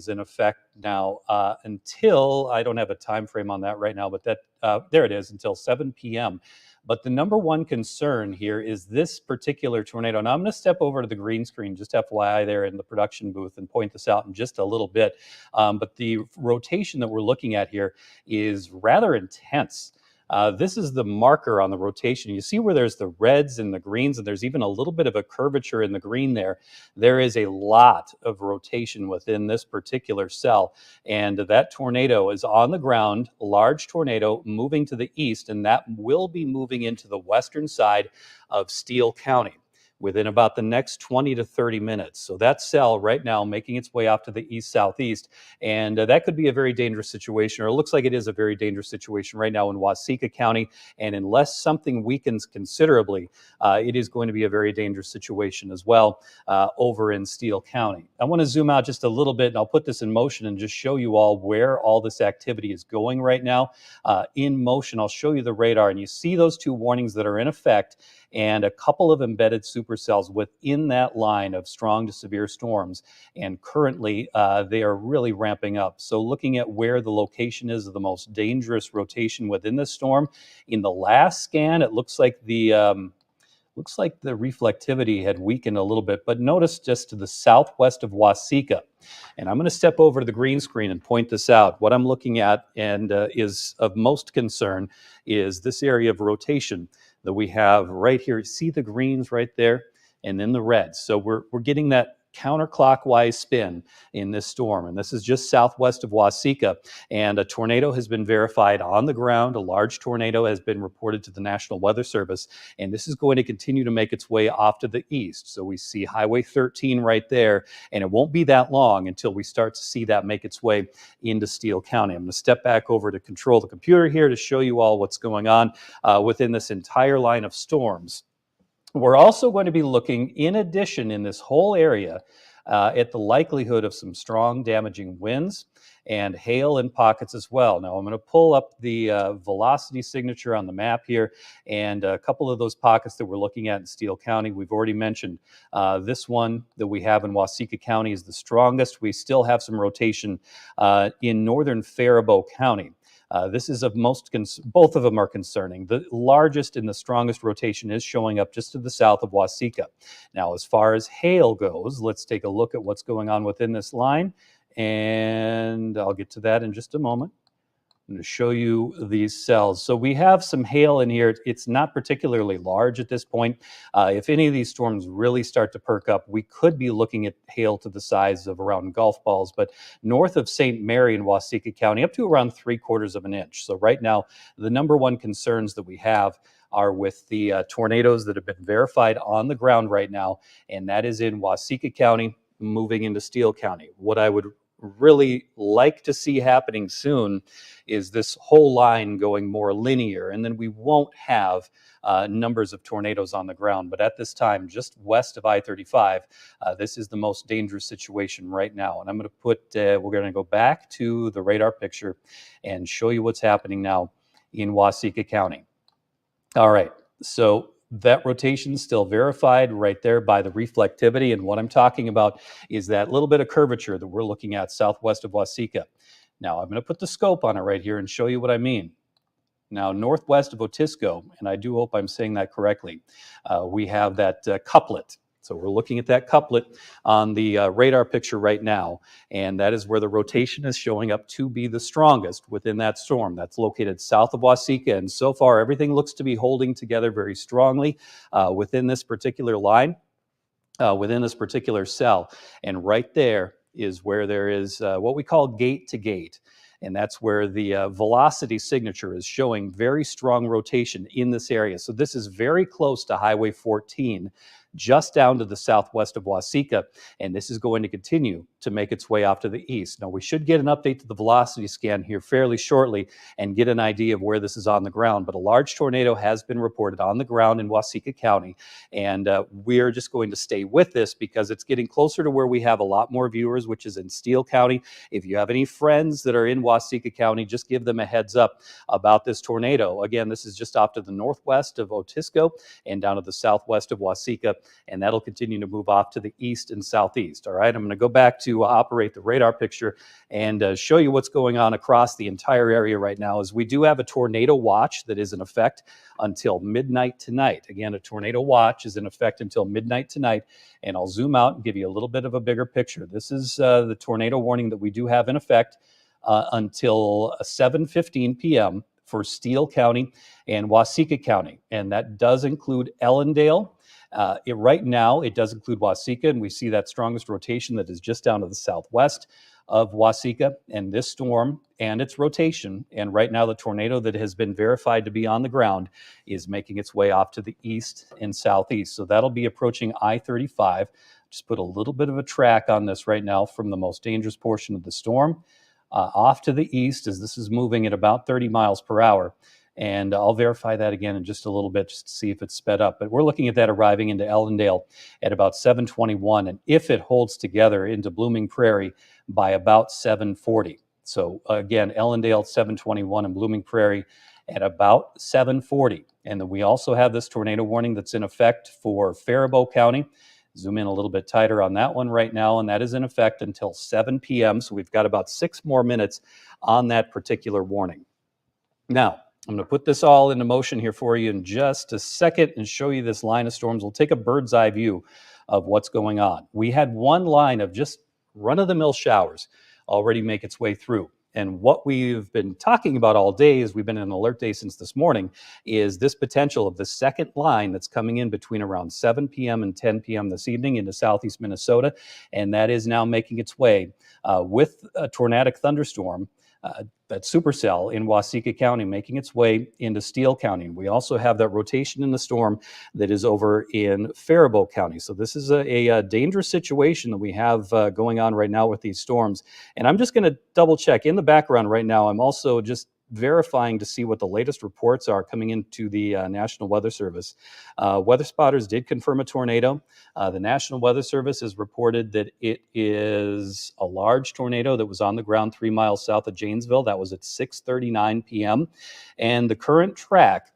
is in effect now until, I don't have a time frame on that right now, but that there it is, until 7 p.m. But the number one concern here is this particular tornado. Now I'm going to step over to the green screen, just FYI there in the production booth, and point this out in just a little bit. But the rotation that we're looking at here is rather intense. This is the marker on the rotation. You see where there's the reds and the greens, and there's even a little bit of a curvature in the green there. There is a lot of rotation within this particular cell, and that tornado is on the ground, large tornado moving to the east, and that will be moving into the western side of Steele County within about the next 20 to 30 minutes. So that cell right now making its way off to the east-southeast, and that could be a very dangerous situation, or it looks like it is a very dangerous situation right now in Waseca County, and unless something weakens considerably, it is going to be a very dangerous situation as well over in Steele County. I want to zoom out just a little bit, and I'll put this in motion and just show you all where all this activity is going right now. In motion, I'll show you the radar, and you see those two warnings that are in effect, and a couple of embedded supercells within that line of strong to severe storms. And currently, they are really ramping up. So looking at where the location is of the most dangerous rotation within the storm, in the last scan, it looks like the reflectivity had weakened a little bit, but notice just to the southwest of Waseca. And I'm going to step over to the green screen and point this out. What I'm looking at and is of most concern is this area of rotation that we have right here. See the greens right there, and then the reds. So we're getting that counterclockwise spin in this storm, and this is just southwest of Waseca, and a tornado has been verified on the ground. A large tornado has been reported to the National Weather Service, and this is going to continue to make its way off to the east. So we see Highway 13 right there, and it won't be that long until we start to see that make its way into Steele County. I'm going to step back over to control the computer here to show you all what's going on within this entire line of storms. We're also going to be looking, in addition, in this whole area, at the likelihood of some strong damaging winds and hail in pockets as well. Now, I'm going to pull up the velocity signature on the map here, and a couple of those pockets that we're looking at in Steele County, we've already mentioned. This one that we have in Waseca County is the strongest. We still have some rotation in northern Faribault County. This is of most, both of them are concerning. The largest and the strongest rotation is showing up just to the south of Waseca. Now, as far as hail goes, let's take a look at what's going on within this line, and I'll get to that in just a moment. I'm going to show you these cells. So we have some hail in here. It's not particularly large at this point. If any of these storms really start to perk up, we could be looking at hail to the size of around golf balls, but north of St. Mary in Waseca County, up to around 3/4 of an inch. So right now, the number one concerns that we have are with the tornadoes that have been verified on the ground right now, and that is in Waseca County, moving into Steele County. What I would really like to see happening soon is this whole line going more linear, and then we won't have numbers of tornadoes on the ground. But at this time, just west of I-35, this is the most dangerous situation right now. And I'm going to put, we're going to go back to the radar picture and show you what's happening now in Waseca County. All right, so that rotation is still verified right there by the reflectivity, and what I'm talking about is that little bit of curvature that we're looking at southwest of Waseca. Now, I'm going to put the scope on it right here and show you what I mean. Now, northwest of Otisco, and I do hope I'm saying that correctly, we have that couplet. So we're looking at that couplet on the radar picture right now, and that is where the rotation is showing up to be the strongest within that storm. That's located south of Waseca, and so far everything looks to be holding together very strongly within this particular line, within this particular cell. And right there is where there is what we call gate to gate. And that's where the velocity signature is showing very strong rotation in this area. So this is very close to Highway 14, just down to the southwest of Waseca, and this is going to continue to make its way off to the east. Now, we should get an update to the velocity scan here fairly shortly and get an idea of where this is on the ground, but a large tornado has been reported on the ground in Waseca County, and we're just going to stay with this because it's getting closer to where we have a lot more viewers, which is in Steele County. If you have any friends that are in Waseca County, just give them a heads up about this tornado. Again, this is just off to the northwest of Otisco and down to the southwest of Waseca. and that'll continue to move off to the east and southeast. All right, I'm going to go back to operate the radar picture and show you what's going on across the entire area right now. As we do have a tornado watch that is in effect until midnight tonight. Again, a tornado watch is in effect until midnight tonight, and I'll zoom out and give you a little bit of a bigger picture. This is the tornado warning that we do have in effect until 7:15 p.m. for Steele County and Waseca County, and that does include Ellendale. Right now, it does include Waseca, and we see that strongest rotation that is just down to the southwest of Waseca, and this storm and its rotation, and right now the tornado that has been verified to be on the ground is making its way off to the east and southeast. So that'll be approaching I-35. Just put a little bit of a track on this right now from the most dangerous portion of the storm off to the east, as this is moving at about 30 miles per hour. And I'll verify that again in just a little bit just to see if it's sped up. But we're looking at that arriving into Ellendale at about 7:21, and if it holds together into Blooming Prairie by about 7:40. So again, Ellendale 7:21 and Blooming Prairie at about 7:40. And then we also have this tornado warning that's in effect for Faribault County. Zoom in a little bit tighter on that one right now, and that is in effect until 7 p.m. So we've got about 6 more minutes on that particular warning. Now, I'm going to put this all into motion here for you in just a second and show you this line of storms. We'll take a bird's eye view of what's going on. We had one line of just run-of-the-mill showers already make its way through. And what we've been talking about all day, as we've been in alert day since this morning, is this potential of the second line that's coming in between around 7 p.m. and 10 p.m. this evening into southeast Minnesota. And that is now making its way with a tornadic thunderstorm, that supercell in Waseca County, making its way into Steele County. We also have that rotation in the storm that is over in Faribault County. So this is a dangerous situation that we have going on right now with these storms. And I'm just going to double check in the background right now. I'm also just verifying to see what the latest reports are coming into the National Weather Service. Weather spotters did confirm a tornado. The National Weather Service has reported that it is a large tornado that was on the ground 3 miles south of Janesville. That was at 6:39 p.m. And the current track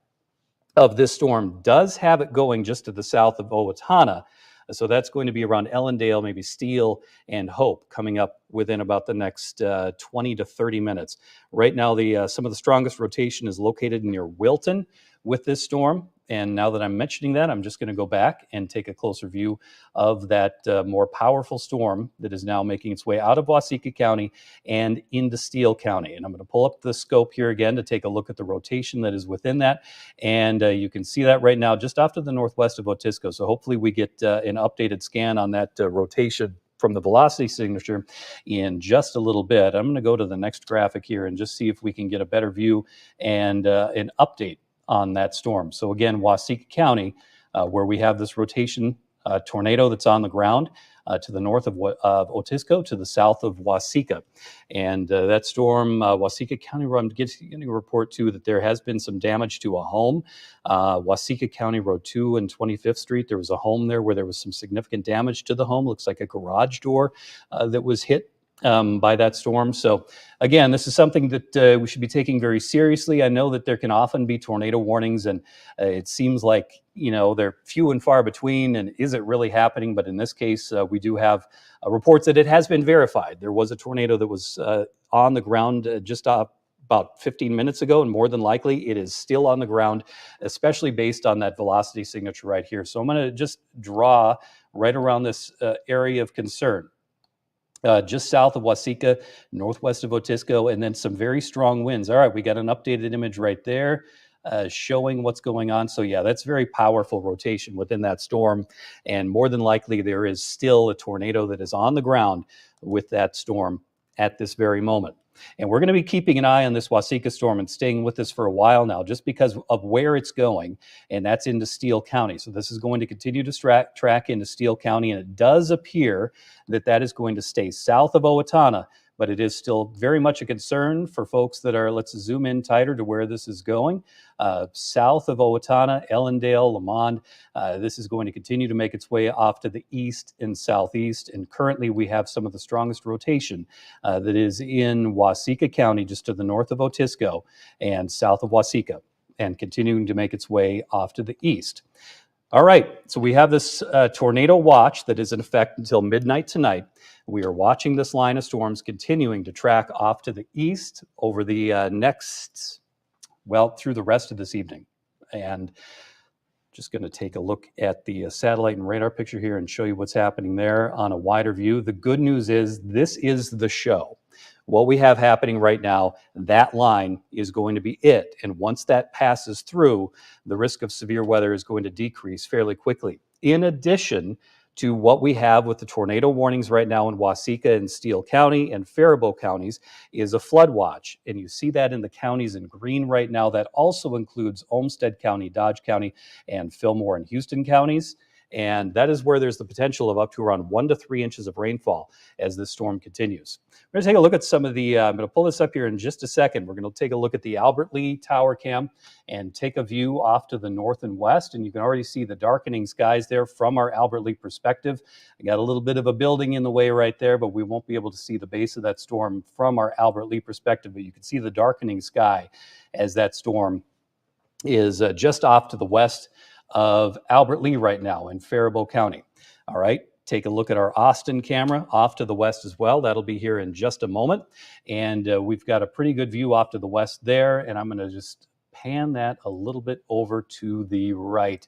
of this storm does have it going just to the south of Owatonna. So that's going to be around Ellendale, maybe Steele and Hope, coming up within about the next 20 to 30 minutes. Right now, some of the strongest rotation is located near Wilton with this storm. And now that I'm mentioning that, I'm just going to go back and take a closer view of that more powerful storm that is now making its way out of Waseca County and into Steele County. And I'm going to pull up the scope here again to take a look at the rotation that is within that. And you can see that right now just off to the northwest of Otisco. So hopefully we get an updated scan on that rotation from the velocity signature in just a little bit. I'm going to go to the next graphic here and just see if we can get a better view and an update on that storm. So again, Waseca County, where we have this rotation tornado that's on the ground to the north of Otisco, to the south of Waseca. And that storm, Waseca County, I'm getting a report too that there has been some damage to a home. Waseca County Road 2 and 25th Street, there was a home there where there was some significant damage to the home. Looks like a garage door that was hit by that storm. So again, this is something that we should be taking very seriously. I know that there can often be tornado warnings, and it seems like, they're few and far between, and is it really happening? But in this case, we do have reports that it has been verified. There was a tornado that was on the ground just about 15 minutes ago, and more than likely it is still on the ground, especially based on that velocity signature right here. So I'm going to just draw right around this area of concern. Just south of Waseca, northwest of Otisco, and then some very strong winds. All right, we got an updated image right there showing what's going on. So yeah, that's very powerful rotation within that storm. And more than likely, there is still a tornado that is on the ground with that storm at this very moment. And we're going to be keeping an eye on this Waseca storm and staying with this for a while now, just because of where it's going, and that's into Steele County. So this is going to continue to track into Steele County, and it does appear that that is going to stay south of Owatonna, but it is still very much a concern for folks that are, let's zoom in tighter to where this is going. South of Owatonna, Ellendale, Lamond, this is going to continue to make its way off to the east and southeast. And currently we have some of the strongest rotation that is in Waseca County, just to the north of Otisco and south of Waseca, and continuing to make its way off to the east. All right, so we have this tornado watch that is in effect until midnight tonight. We are watching this line of storms continuing to track off to the east over the through the rest of this evening. And just going to take a look at the satellite and radar picture here and show you what's happening there on a wider view. The good news is this is the show. What we have happening right now, that line is going to be it. And once that passes through, the risk of severe weather is going to decrease fairly quickly. In addition to what we have with the tornado warnings right now in Waseca and Steele County and Faribault counties is a flood watch. And you see that in the counties in green right now. That also includes Olmsted County, Dodge County, and Fillmore and Houston counties. And that is where there's the potential of up to around 1 to 3 inches of rainfall as this storm continues. We're going to take a look at some of the, I'm going to pull this up here in just a second. We're going to take a look at the Albert Lee Tower Cam and take a view off to the north and west. And you can already see the darkening skies there from our Albert Lee perspective. I got a little bit of a building in the way right there, but we won't be able to see the base of that storm from our Albert Lee perspective. But you can see the darkening sky as that storm is just off to the west of Albert Lee right now in Faribault County. All right, take a look at our Austin camera off to the west as well. That'll be here in just a moment. And we've got a pretty good view off to the west there. And I'm going to just pan that a little bit over to the right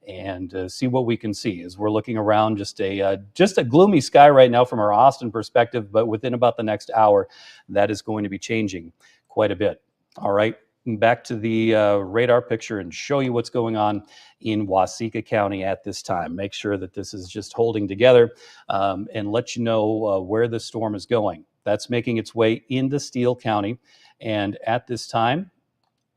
and see what we can see as we're looking around. Just a gloomy sky right now from our Austin perspective, but within about the next hour, that is going to be changing quite a bit. All right. Back to the radar picture and show you what's going on in Waseca County at this time. Make sure that this is just holding together and let you know where the storm is going. That's making its way into Steele County. And at this time,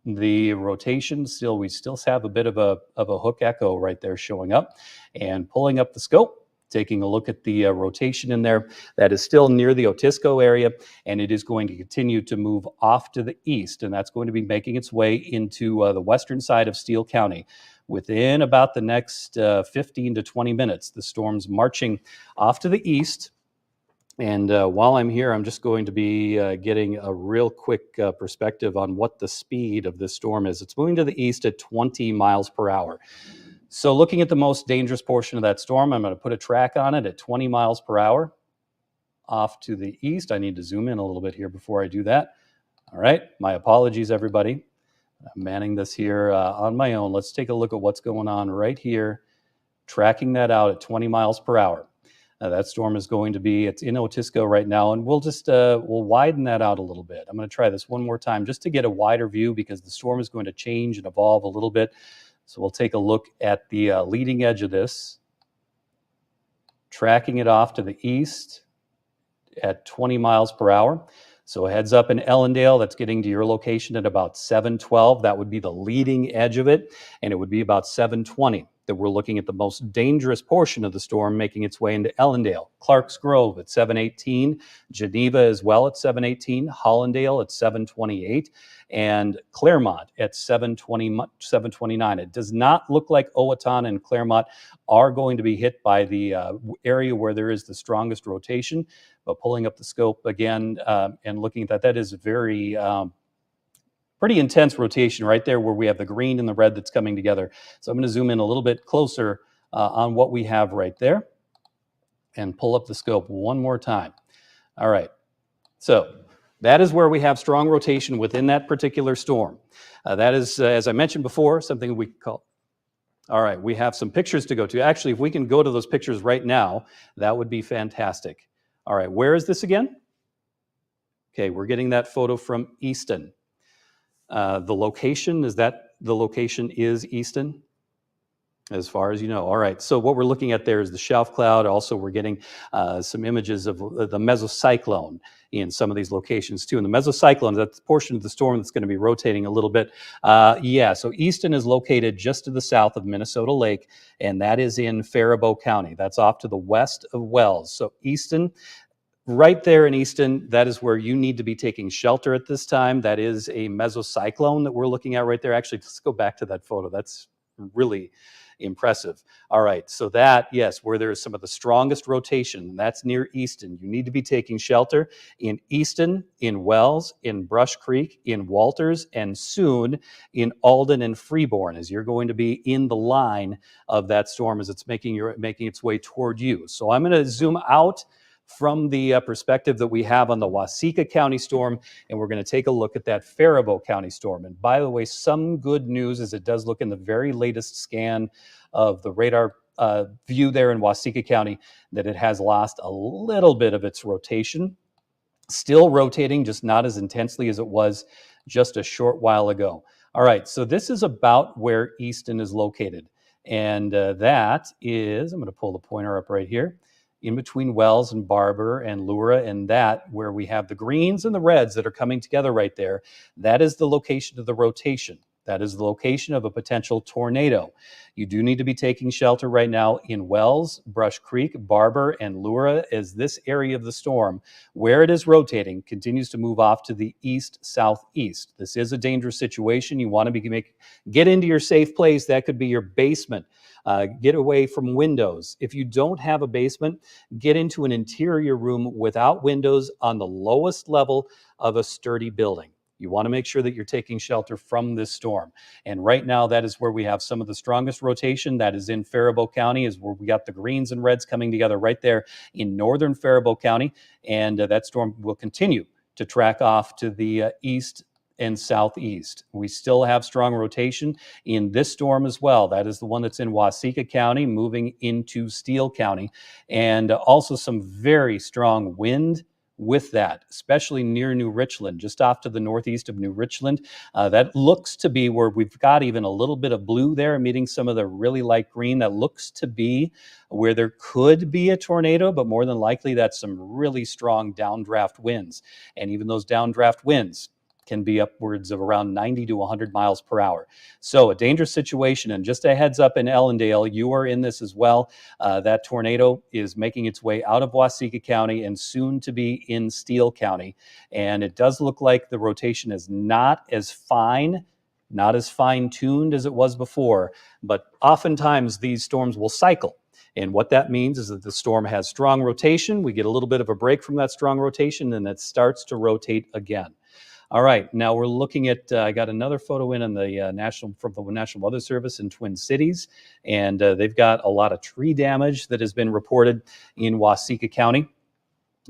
the rotation we still have a bit of a hook echo right there showing up. And pulling up the scope, taking a look at the rotation in there, that is still near the Otisco area, and it is going to continue to move off to the east, and that's going to be making its way into the western side of Steele County. Within about the next 15 to 20 minutes, the storm's marching off to the east. And while I'm here, I'm just going to be getting a real quick perspective on what the speed of this storm is. It's moving to the east at 20 miles per hour. So looking at the most dangerous portion of that storm, I'm going to put a track on it at 20 miles per hour off to the east. I need to zoom in a little bit here before I do that. All right, my apologies, everybody. I'm manning this here on my own. Let's take a look at what's going on right here, tracking that out at 20 miles per hour. That storm is going to be, it's in Otisco right now, and we'll just, we'll widen that out a little bit. I'm going to try this one more time just to get a wider view because the storm is going to change and evolve a little bit. So we'll take a look at the leading edge of this, tracking it off to the east at 20 miles per hour. So heads up in Ellendale, that's getting to your location at about 7:12. That would be the leading edge of it, and it would be about 7:20 that we're looking at the most dangerous portion of the storm making its way into Ellendale. Clark's Grove at 7:18, Geneva as well at 7:18, Hollandale at 7:28, and Claremont at 7:29. It does not look like Owatonna and Claremont are going to be hit by the area where there is the strongest rotation, but pulling up the scope again and looking at that, that is very pretty intense rotation right there where we have the green and the red that's coming together. So I'm going to zoom in a little bit closer on what we have right there and pull up the scope one more time. All right. So that is where we have strong rotation within that particular storm. That is, as I mentioned before, something we call. All right. We have some pictures to go to. Actually, if we can go to those pictures right now, that would be fantastic. All right. Where is this again? Okay. We're getting that photo from Easton. The location, is that the location is Easton, as far as you know. All right, so what we're looking at there is the shelf cloud. Also, we're getting some images of the mesocyclone in some of these locations too. And the mesocyclone, that's the portion of the storm that's going to be rotating a little bit. So Easton is located just to the south of Minnesota Lake, and that is in Faribault County. That's off to the west of Wells. So Easton, right there in Easton, that is where you need to be taking shelter at this time. That is a mesocyclone that we're looking at right there. Actually, let's go back to that photo. That's really Impressive. All right, so that, yes, where there is some of the strongest rotation, that's near Easton. You need to be taking shelter in Easton, in Wells, in Brush Creek, in Walters, and soon in Alden and Freeborn, as you're going to be in the line of that storm as it's making its way toward you. So I'm going to zoom out from the perspective that we have on the Waseca County storm, and we're going to take a look at that Faribault County storm. And by the way, some good news as it does look in the very latest scan of the radar view there in Waseca County that it has lost a little bit of its rotation. Still rotating, just not as intensely as it was just a short while ago. All right, so this is about where Easton is located. And that is, I'm going to pull the pointer up right here, in between Wells and Barber and Lura, and that where we have the greens and the reds that are coming together right there, that is the location of the rotation. That is the location of a potential tornado. You do need to be taking shelter right now in Wells, Brush Creek, Barber, and Lura, as this area of the storm, where it is rotating, continues to move off to the east-southeast. This is a dangerous situation. You want to get into your safe place. That could be your basement. Get away from windows. If you don't have a basement, get into an interior room without windows on the lowest level of a sturdy building. You want to make sure that you're taking shelter from this storm. And right now, that is where we have some of the strongest rotation. That is in Faribault County, is where we got the greens and reds coming together right there in northern Faribault County. And that storm will continue to track off to the east and southeast. We still have strong rotation in this storm as well. That is the one that's in Waseca County, moving into Steele County, and also some very strong wind with that, especially near New Richland, just off to the northeast of New Richland. That looks to be where we've got even a little bit of blue there, meeting some of the really light green. That looks to be where there could be a tornado, but more than likely that's some really strong downdraft winds. And even those downdraft winds can be upwards of around 90 to 100 miles per hour. So a dangerous situation. And just a heads up in Ellendale, you are in this as well. That tornado is making its way out of Waseca County and soon to be in Steele County. And it does look like the rotation is not as fine, not as fine-tuned as it was before, but oftentimes these storms will cycle. And what that means is that the storm has strong rotation. We get a little bit of a break from that strong rotation, and it starts to rotate again. All right, now we're looking at, I got another photo in on the from the National Weather Service in Twin Cities, and they've got a lot of tree damage that has been reported in Waseca County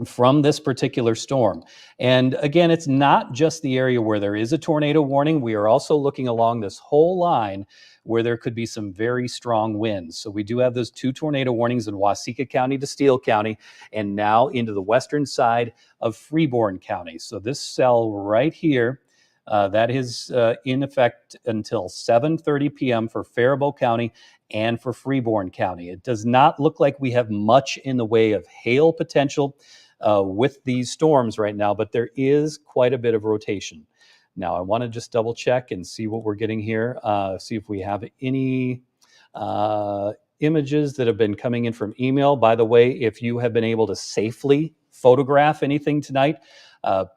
from this particular storm. And again, it's not just the area where there is a tornado warning. We are also looking along this whole line where there could be some very strong winds. So we do have those 2 tornado warnings in Waseca County to Steele County, and now into the western side of Freeborn County. So this cell right here, that is in effect until 7:30 p.m. for Faribault County and for Freeborn County. It does not look like we have much in the way of hail potential with these storms right now, but there is quite a bit of rotation. Now, I want to just double check and see what we're getting here, see if we have any images that have been coming in from email. By the way, if you have been able to safely photograph anything tonight,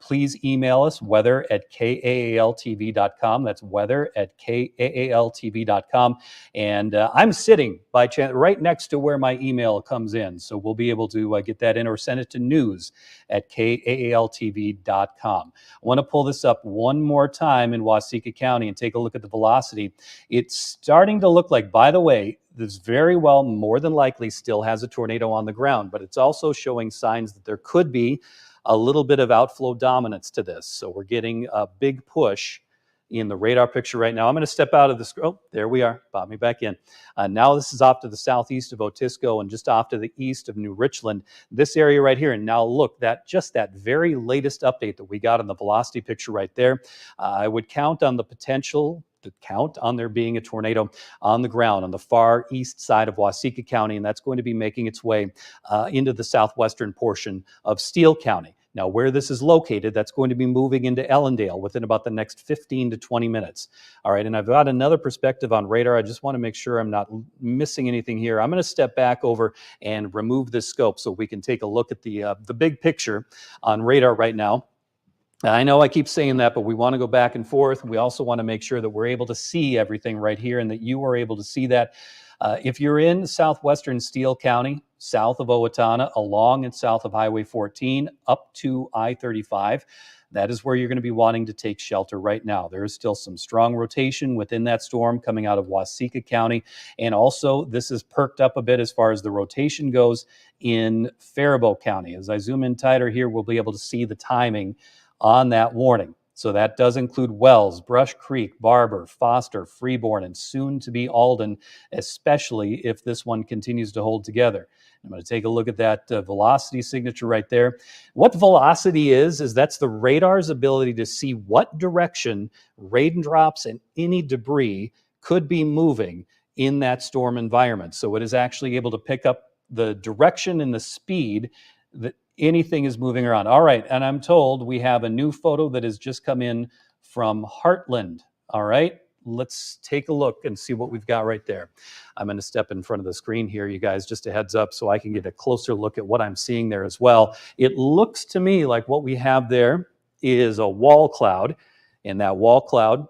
please email us, weather@kaaltv.com. That's weather@kaaltv.com. And I'm sitting by chance right next to where my email comes in. So we'll be able to get that in or send it to news@kaaltv.com. I want to pull this up one more time in Waseca County and take a look at the velocity. It's starting to look like, by the way, this very well, more than likely, still has a tornado on the ground, but it's also showing signs that there could be a little bit of outflow dominance to this. So we're getting a big push in the radar picture right now. I'm going to step out of this. Oh, there we are. Pop me back in. Now this is off to the southeast of Otisco and just off to the east of New Richland. This area right here. And now look, that very latest update that we got on the velocity picture right there. I would count on the potential to count on there being a tornado on the ground on the far east side of Waseca County, and that's going to be making its way into the southwestern portion of Steele County. Now, where this is located, that's going to be moving into Ellendale within about the next 15 to 20 minutes. All right, and I've got another perspective on radar. I just want to make sure I'm not missing anything here. I'm going to step back over and remove this scope so we can take a look at the big picture on radar right now. I know I keep saying that, but we want to go back and forth. We also want to make sure that we're able to see everything right here and that you are able to see that. If you're in southwestern Steele County, south of Owatonna, along and south of Highway 14, up to I-35, that is where you're going to be wanting to take shelter right now. There is still some strong rotation within that storm coming out of Waseca County. And also, this is perked up a bit as far as the rotation goes in Faribault County. As I zoom in tighter here, we'll be able to see the timing on that warning. So that does include Wells, Brush Creek, Barber, Foster, Freeborn, and soon to be Alden, especially if this one continues to hold together. I'm going to take a look at that velocity signature right there. What velocity is that's the radar's ability to see what direction raindrops and any debris could be moving in that storm environment. So it is actually able to pick up the direction and the speed that anything is moving around. All right, and I'm told we have a new photo that has just come in from Heartland. All right, let's take a look and see what we've got right there. I'm going to step in front of the screen here, you guys, just a heads up so I can get a closer look at what I'm seeing there as well. It looks to me like what we have there is a wall cloud, and that wall cloud,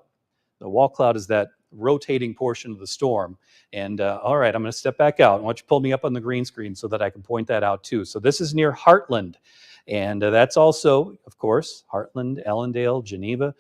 the wall cloud is that rotating portion of the storm. And all right, I'm going to step back out. I want you to pull me up on the green screen so that I can point that out too. So this is near Heartland. And that's also, of course, Heartland, Ellendale, Geneva,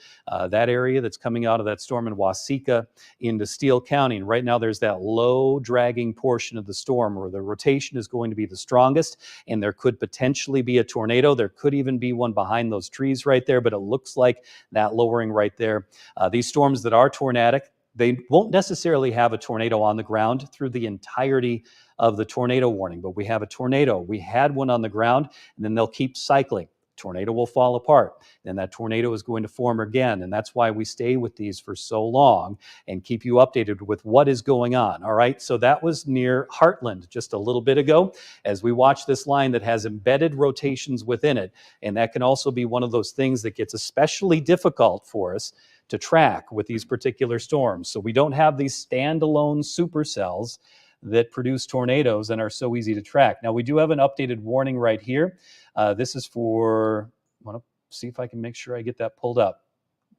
that area that's coming out of that storm in Waseca into Steele County. And right now there's that low dragging portion of the storm where the rotation is going to be the strongest, and there could potentially be a tornado. There could even be one behind those trees right there, but it looks like that lowering right there. These storms that are tornadic, they won't necessarily have a tornado on the ground through the entirety of the tornado warning, but we have a tornado. We had one on the ground, and then they'll keep cycling. Tornado will fall apart, then that tornado is going to form again, and that's why we stay with these for so long and keep you updated with what is going on. All right, so that was near Heartland just a little bit ago as we watch this line that has embedded rotations within it, and that can also be one of those things that gets especially difficult for us to track with these particular storms. So we don't have these standalone supercells that produce tornadoes and are so easy to track. Now, we do have an updated warning right here. This is for, I want to see if I can make sure I get that pulled up.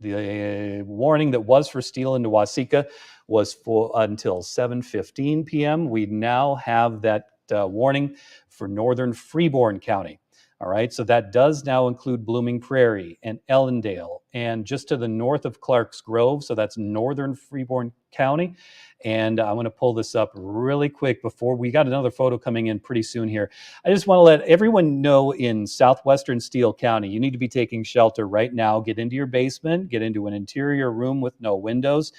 The warning that was for Steele into Waseca was for until 7:15 p.m. We now have that warning for northern Freeborn County. All right, so that does now include Blooming Prairie and Ellendale and just to the north of Clark's Grove. So that's northern Freeborn County. And I'm going to pull this up really quick before we got another photo coming in pretty soon here. I just want to let everyone know in southwestern Steele County, you need to be taking shelter right now. Get into your basement, get into an interior room with no windows.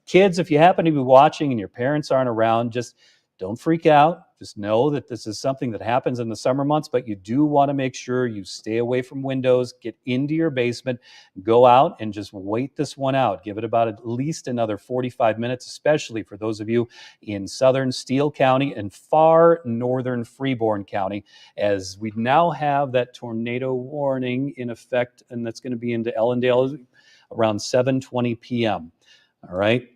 Kids, if you happen to be watching and your parents aren't around, just don't freak out. Just know that this is something that happens in the summer months, but you do want to make sure you stay away from windows, get into your basement, go out and just wait this one out. Give it about at least another 45 minutes, especially for those of you in southern Steele County and far northern Freeborn County, as we now have that tornado warning in effect, and that's going to be into Ellendale around 7:20 p.m. All right.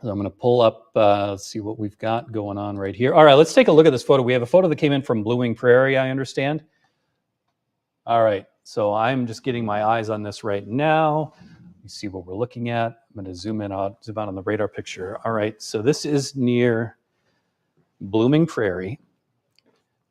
So I'm going to pull up, let's see what we've got going on right here. All right, let's take a look at this photo. We have a photo that came in from Blooming Prairie, I understand. All right, so I'm just getting my eyes on this right now. You see what we're looking at. I'm going to zoom out on the radar picture. All right, so this is near Blooming Prairie.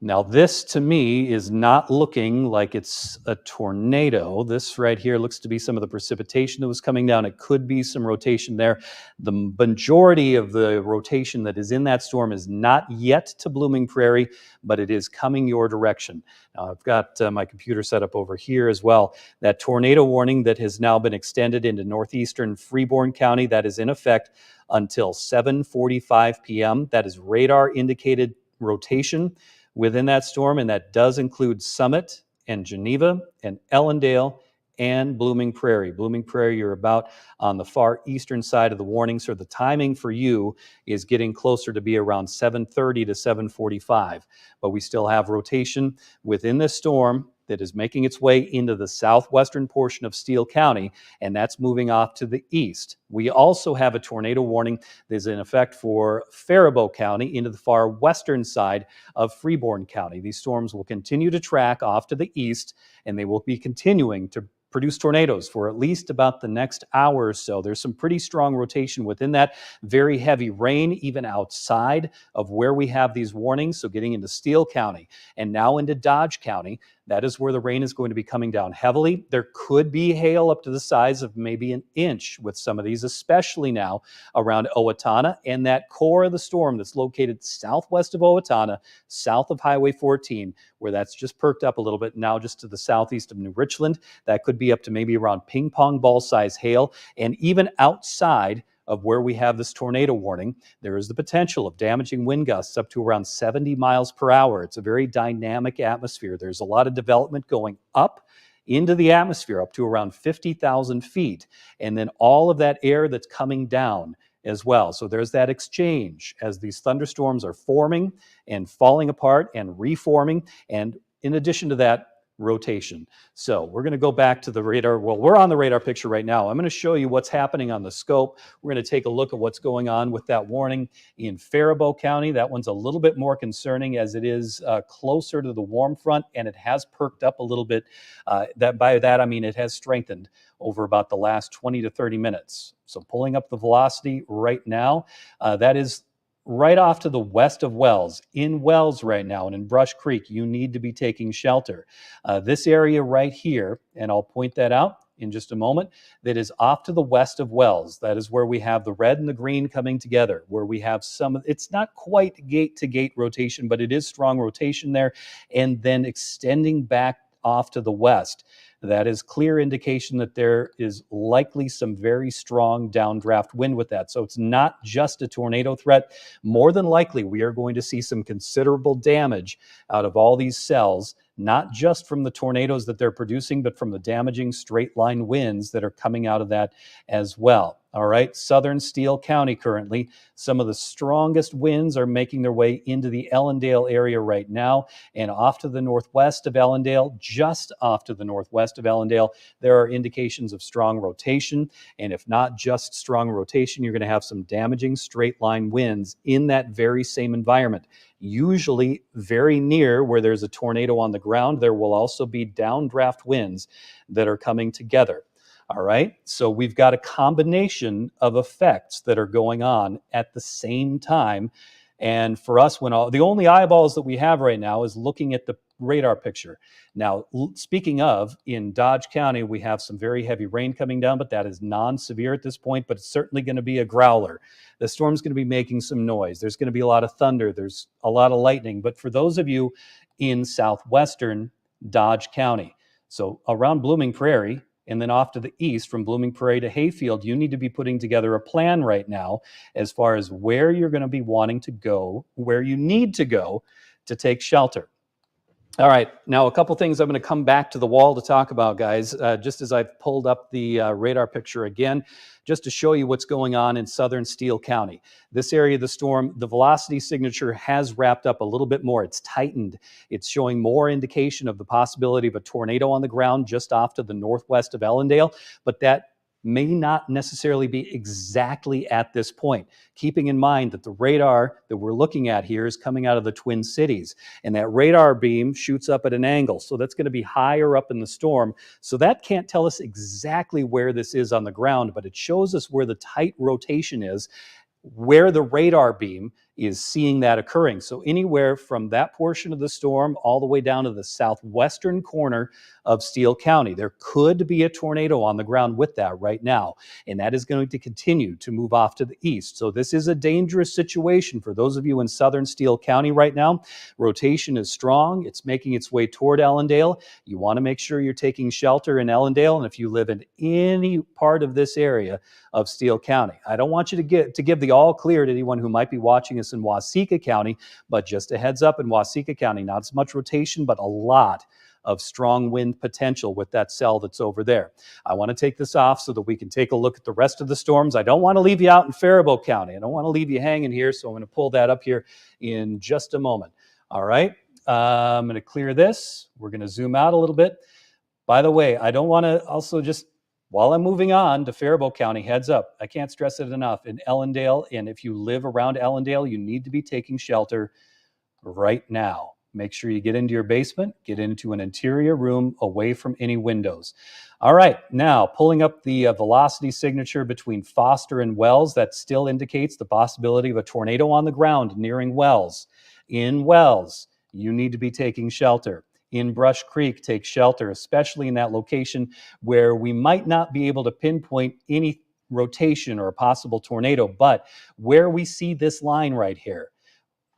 Now, this to me is not looking like it's a tornado. This right here looks to be some of the precipitation that was coming down. It could be some rotation there. The majority of the rotation that is in that storm is not yet to Blooming Prairie, but it is coming your direction. Now, I've got my computer set up over here as well. That tornado warning that has now been extended into northeastern Freeborn County, that is in effect until 7:45 p.m. That is radar indicated rotation within that storm, and that does include Summit and Geneva and Ellendale and Blooming Prairie. Blooming Prairie, you're about on the far eastern side of the warning, so the timing for you is getting closer to be around 7:30 to 7:45. But we still have rotation within this storm that is making its way into the southwestern portion of Steele County, and that's moving off to the east. We also have a tornado warning that is in effect for Faribault County into the far western side of Freeborn County. These storms will continue to track off to the east, and they will be continuing to produce tornadoes for at least about the next hour or so. There's some pretty strong rotation within that. Very heavy rain, even outside of where we have these warnings. So getting into Steele County and now into Dodge County, that is where the rain is going to be coming down heavily. There could be hail up to the size of maybe an inch with some of these, especially now around Owatonna and that core of the storm that's located southwest of Owatonna, south of Highway 14, where that's just perked up a little bit now just to the southeast of New Richland. That could be up to maybe around ping pong ball size hail. And even outside of where we have this tornado warning, there is the potential of damaging wind gusts up to around 70 miles per hour. It's a very dynamic atmosphere. There's a lot of development going up into the atmosphere up to around 50,000 feet. And then all of that air that's coming down as well. So there's that exchange as these thunderstorms are forming and falling apart and reforming. And in addition to that, rotation. So we're going to go back to the radar. Well, we're on the radar picture right now. I'm going to show you what's happening on the scope. We're going to take a look at what's going on with that warning in Faribault County. That one's a little bit more concerning as it is closer to the warm front, and it has perked up a little bit. By that, I mean it has strengthened over about the last 20 to 30 minutes. So pulling up the velocity right now, that is right off to the west of Wells. In Wells right now and in Brush Creek, you need to be taking shelter. This area right here, and I'll point that out in just a moment, that is off to the west of Wells. That is where we have the red and the green coming together, where we have it's not quite gate-to-gate rotation, but it is strong rotation there, and then extending back off to the west. That is clear indication that there is likely some very strong downdraft wind with that. So it's not just a tornado threat. More than likely, we are going to see some considerable damage out of all these cells, not just from the tornadoes that they're producing, but from the damaging straight line winds that are coming out of that as well. All right, southern Steele County currently, some of the strongest winds are making their way into the Ellendale area right now, and off to the northwest of Ellendale, just off to the northwest of Ellendale, there are indications of strong rotation, and if not just strong rotation, you're going to have some damaging straight line winds in that very same environment. Usually very near where there's a tornado on the ground, there will also be downdraft winds that are coming together. All right, so we've got a combination of effects that are going on at the same time. And for us, the only eyeballs that we have right now is looking at the radar picture. Now, speaking of, in Dodge County, we have some very heavy rain coming down, but that is non-severe at this point, but it's certainly going to be a growler. The storm's going to be making some noise. There's going to be a lot of thunder. There's a lot of lightning. But for those of you in southwestern Dodge County, so around Blooming Prairie, and then off to the east from Blooming Prairie to Hayfield, you need to be putting together a plan right now as far as where you're going to be wanting to go, where you need to go to take shelter. All right, now a couple things I'm going to come back to the wall to talk about, guys, just as I've pulled up the radar picture again, just to show you what's going on in southern Steele County. This area of the storm, the velocity signature has wrapped up a little bit more. It's tightened. It's showing more indication of the possibility of a tornado on the ground just off to the northwest of Ellendale, but that may not necessarily be exactly at this point, keeping in mind that the radar that we're looking at here is coming out of the Twin Cities, and that radar beam shoots up at an angle, so that's going to be higher up in the storm. So that can't tell us exactly where this is on the ground, but it shows us where the tight rotation is, where the radar beam is seeing that occurring. So anywhere from that portion of the storm all the way down to the southwestern corner of Steele County, there could be a tornado on the ground with that right now. And that is going to continue to move off to the east. So this is a dangerous situation for those of you in southern Steele County right now. Rotation is strong. It's making its way toward Ellendale. You want to make sure you're taking shelter in Ellendale. And if you live in any part of this area of Steele County, I don't want you to give the all clear to anyone who might be watching us in Waseca County, but just a heads up, in Waseca County, not as much rotation, but a lot of strong wind potential with that cell that's over there. I want to take this off so that we can take a look at the rest of the storms. I don't want to leave you out in Faribault County. I don't want to leave you hanging here, so I'm going to pull that up here in just a moment. All right, I'm going to clear this. We're going to zoom out a little bit. By the way, I don't want to also just, while I'm moving on to Faribault County, heads up, I can't stress it enough, in Ellendale, and if you live around Ellendale, you need to be taking shelter right now. make sure you get into your basement, get into an interior room away from any windows. All right, now pulling up the velocity signature between Foster and Wells, that still indicates the possibility of a tornado on the ground nearing Wells. In Wells, you need to be taking shelter. In Brush Creek, take shelter, especially in that location where we might not be able to pinpoint any rotation or a possible tornado, but where we see this line right here,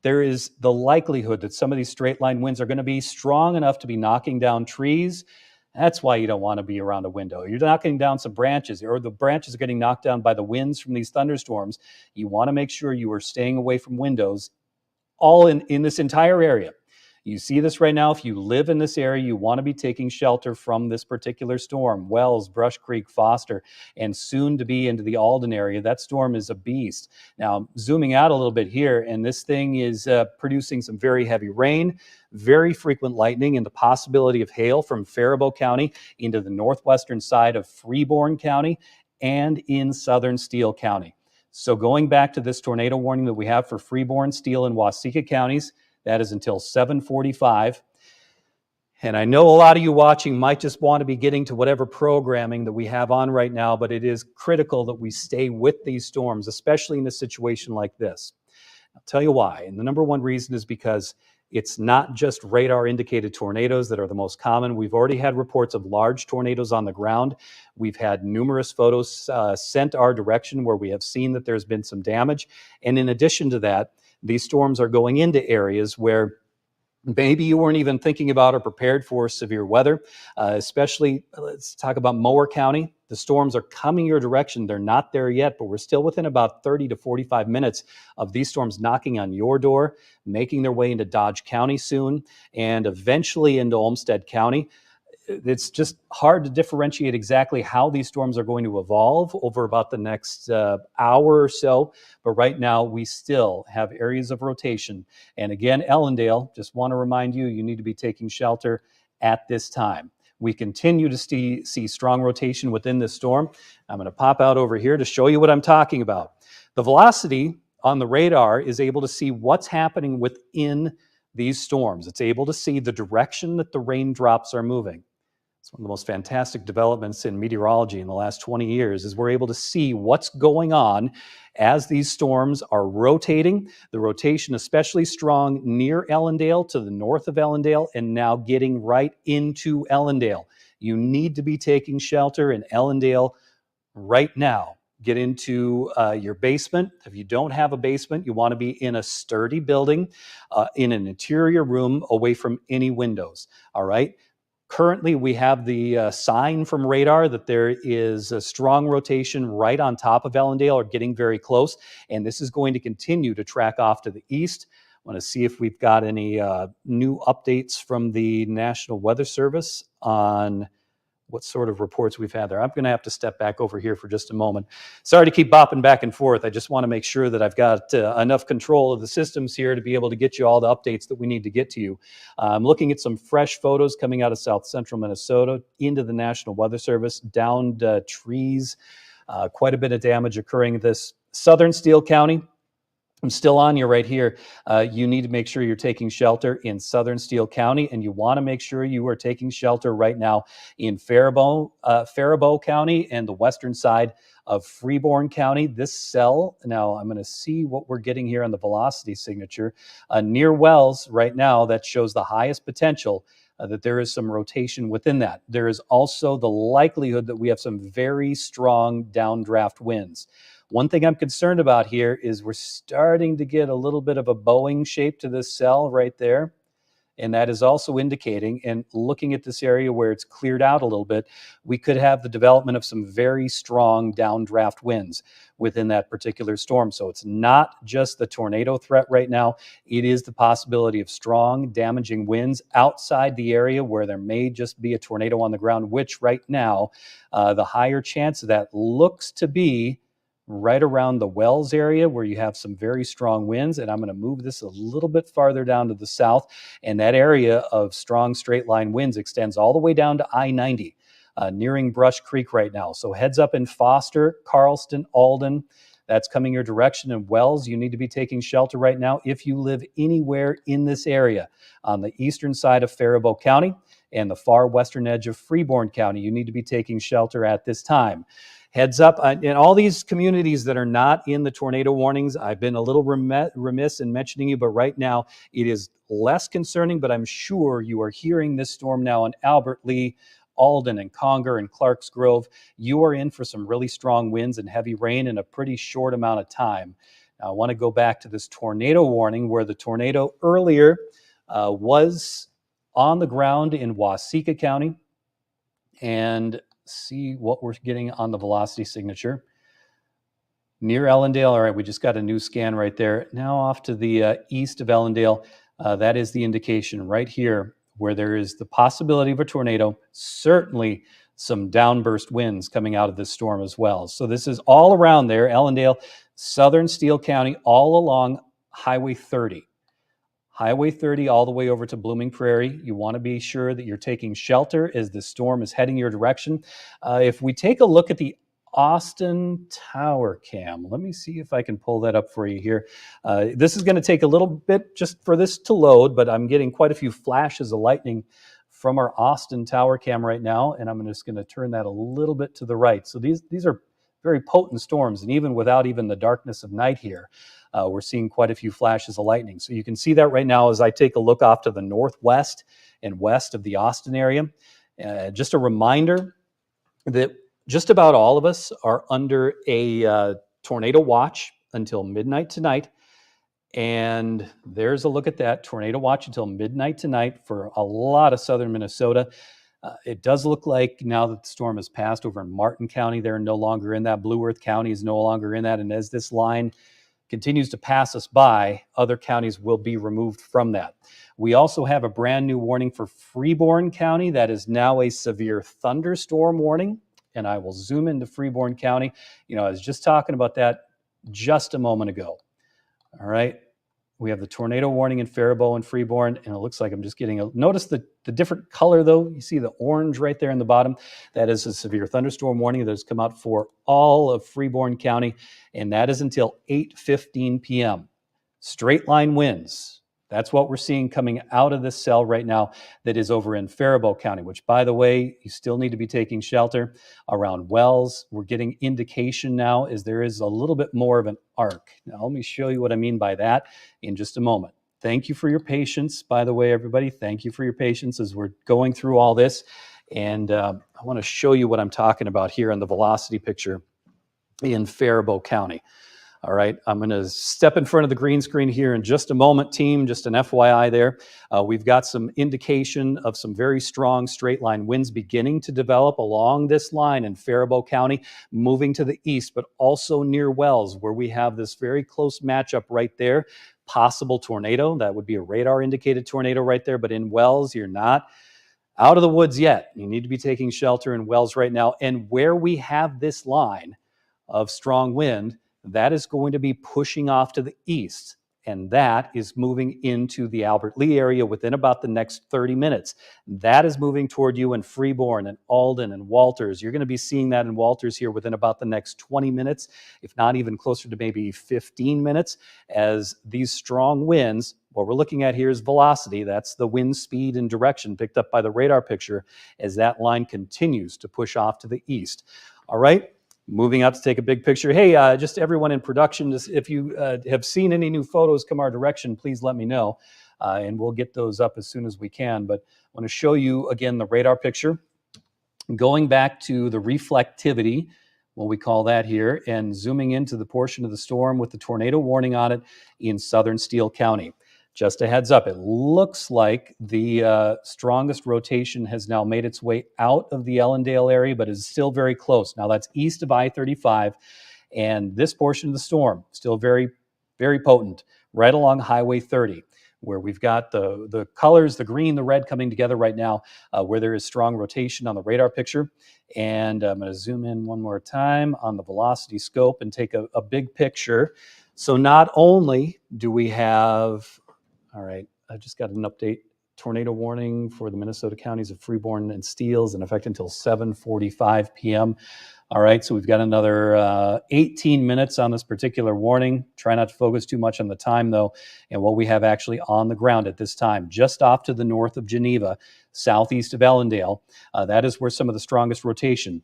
there is the likelihood that some of these straight line winds are going to be strong enough to be knocking down trees. That's why you don't want to be around a window. You're knocking down some branches, or the branches are getting knocked down by the winds from these thunderstorms. You want to make sure you are staying away from windows all in this entire area. You see this right now. If you live in this area, you want to be taking shelter from this particular storm. Wells, Brush Creek, Foster, and soon to be into the Alden area. That storm is a beast. Now, zooming out a little bit here, and this thing is producing some very heavy rain, very frequent lightning, and the possibility of hail from Faribault County into the northwestern side of Freeborn County and in southern Steele County. So going back to this tornado warning that we have for Freeborn, Steele, and Waseca counties, that is until 7:45. And I know a lot of you watching might just want to be getting to whatever programming that we have on right now, but it is critical that we stay with these storms, especially in a situation like this. I'll tell you why. And the number one reason is because it's not just radar indicated tornadoes that are the most common. We've already had reports of large tornadoes on the ground. We've had numerous photos sent our direction where we have seen that there's been some damage. And in addition to that, these storms are going into areas where maybe you weren't even thinking about or prepared for severe weather, especially, let's talk about Mower County. The storms are coming your direction. They're not there yet, but we're still within about 30 to 45 minutes of these storms knocking on your door, making their way into Dodge County soon, and eventually into Olmsted County. It's just hard to differentiate exactly how these storms are going to evolve over about the next hour or so. But right now, we still have areas of rotation. And again, Ellendale, just want to remind you, you need to be taking shelter at this time. We continue to see strong rotation within this storm. I'm going to pop out over here to show you what I'm talking about. The velocity on the radar is able to see what's happening within these storms. It's able to see the direction that the raindrops are moving. It's one of the most fantastic developments in meteorology in the last 20 years is we're able to see what's going on as these storms are rotating. The rotation especially strong near Ellendale, to the north of Ellendale, and now getting right into Ellendale. You need to be taking shelter in Ellendale right now. Get into your basement. If you don't have a basement, you want to be in a sturdy building, in an interior room away from any windows. All right. Currently, we have the sign from radar that there is a strong rotation right on top of Ellendale, or getting very close, and this is going to continue to track off to the east. I want to see if we've got any new updates from the National Weather Service on what sort of reports we've had there. I'm going to have to step back over here for just a moment. Sorry to keep bopping back and forth. I just want to make sure that I've got enough control of the systems here to be able to get you all the updates that we need to get to you. I'm looking at some fresh photos coming out of south central Minnesota into the National Weather Service, downed trees, quite a bit of damage occurring in this southern Steele County. I'm still on you right here. You need to make sure you're taking shelter in southern Steele County, and you want to make sure you are taking shelter right now in Faribault County and the western side of Freeborn County. This cell, now I'm going to see what we're getting here on the velocity signature. Near Wells right now, that shows the highest potential that there is some rotation within that. There is also the likelihood that we have some very strong downdraft winds. One thing I'm concerned about here is we're starting to get a little bit of a bowing shape to this cell right there. And that is also indicating, and looking at this area where it's cleared out a little bit, we could have the development of some very strong downdraft winds within that particular storm. So it's not just the tornado threat right now. It is the possibility of strong, damaging winds outside the area where there may just be a tornado on the ground, which right now, the higher chance of that looks to be right around the Wells area where you have some very strong winds. And I'm going to move this a little bit farther down to the south. And that area of strong straight line winds extends all the way down to I-90, nearing Brush Creek right now. So heads up in Foster, Carlston, Alden, That's coming your direction. And Wells, you need to be taking shelter right now if you live anywhere in this area on the eastern side of Faribault County and the far western edge of Freeborn County. You need to be taking shelter at this time. Heads up, in all these communities that are not in the tornado warnings, I've been a little remiss in mentioning you, but right now it is less concerning, but I'm sure you are hearing this storm now in Albert Lee, Alden and Conger and Clarks Grove. You are in for some really strong winds and heavy rain in a pretty short amount of time. Now, I want to go back to this tornado warning where the tornado earlier was on the ground in Waseca County, and see what we're getting on the velocity signature. Near Ellendale, all right, we just got a new scan right there. Now off to the east of Ellendale, that is the indication right here where there is the possibility of a tornado, certainly some downburst winds coming out of this storm as well. So this is all around there, Ellendale, southern Steele County, all along Highway 30. Highway 30 all the way over to Blooming Prairie. You want to be sure that you're taking shelter as the storm is heading your direction. If we take a look at the Austin Tower Cam, let me see if I can pull that up for you here. This is going to take a little bit just for this to load, but I'm getting quite a few flashes of lightning from our Austin Tower Cam right now, and I'm just going to turn that a little bit to the right. So these are very potent storms, and even without even the darkness of night here, we're seeing quite a few flashes of lightning. So you can see that right now as I take a look off to the northwest and west of the Austin area. Just a reminder that just about all of us are under a tornado watch until midnight tonight. And there's a look at that tornado watch until midnight tonight for a lot of southern Minnesota. It does look like now that the storm has passed over in Martin County, they're no longer in that. Blue Earth County is no longer in that. And as this line continues to pass us by, other counties will be removed from that. We also have a brand new warning for Freeborn County. That is now a severe thunderstorm warning. And I will zoom into Freeborn County. You know, I was just talking about that just a moment ago. All right. We have the tornado warning in Faribault and Freeborn, and it looks like I'm just getting notice the different color though. You see the orange right there in the bottom. That is a severe thunderstorm warning that has come out for all of Freeborn County, and that is until 8:15 p.m. Straight line winds. That's what we're seeing coming out of this cell right now that is over in Faribault County, which, by the way, you still need to be taking shelter around Wells. We're getting indication now as there is a little bit more of an arc. Now, let me show you what I mean by that in just a moment. Thank you for your patience, by the way, everybody. Thank you for your patience as we're going through all this. And I want to show you what I'm talking about here in the velocity picture in Faribault County. All right, I'm going to step in front of the green screen here in just a moment, team, just an FYI there. We've got some indication of some very strong straight line winds beginning to develop along this line in Faribault County, moving to the east, but also near Wells, where we have this very close matchup right there. Possible tornado, that would be a radar indicated tornado right there, but in Wells, you're not out of the woods yet. You need to be taking shelter in Wells right now. And where we have this line of strong wind, that is going to be pushing off to the east, and that is moving into the Albert Lee area within about the next 30 minutes. That is moving toward you in Freeborn and Alden and Walters. You're going to be seeing that in Walters here within about the next 20 minutes, if not even closer to maybe 15 minutes, as these strong winds, what we're looking at here is velocity. That's the wind speed and direction picked up by the radar picture as that line continues to push off to the east. All right. Moving out to take a big picture. Hey, just everyone in production, just if you have seen any new photos come our direction, please let me know, and we'll get those up as soon as we can. But I want to show you again the radar picture. Going back to the reflectivity, what we call that here, and zooming into the portion of the storm with the tornado warning on it in southern Steele County. Just a heads up, it looks like the strongest rotation has now made its way out of the Ellendale area, but is still very close. Now that's east of I-35, and this portion of the storm still very, very potent, right along Highway 30, where we've got the colors, the green, the red coming together right now, where there is strong rotation on the radar picture. And I'm going to zoom in one more time on the velocity scope and take a big picture. So not only do we have... All right, I just got an update tornado warning for the Minnesota counties of Freeborn and Steele is in effect until 7:45 p.m. All right, so we've got another 18 minutes on this particular warning. Try not to focus too much on the time, though, and what we have actually on the ground at this time, just off to the north of Geneva, southeast of Allendale. That is where some of the strongest rotation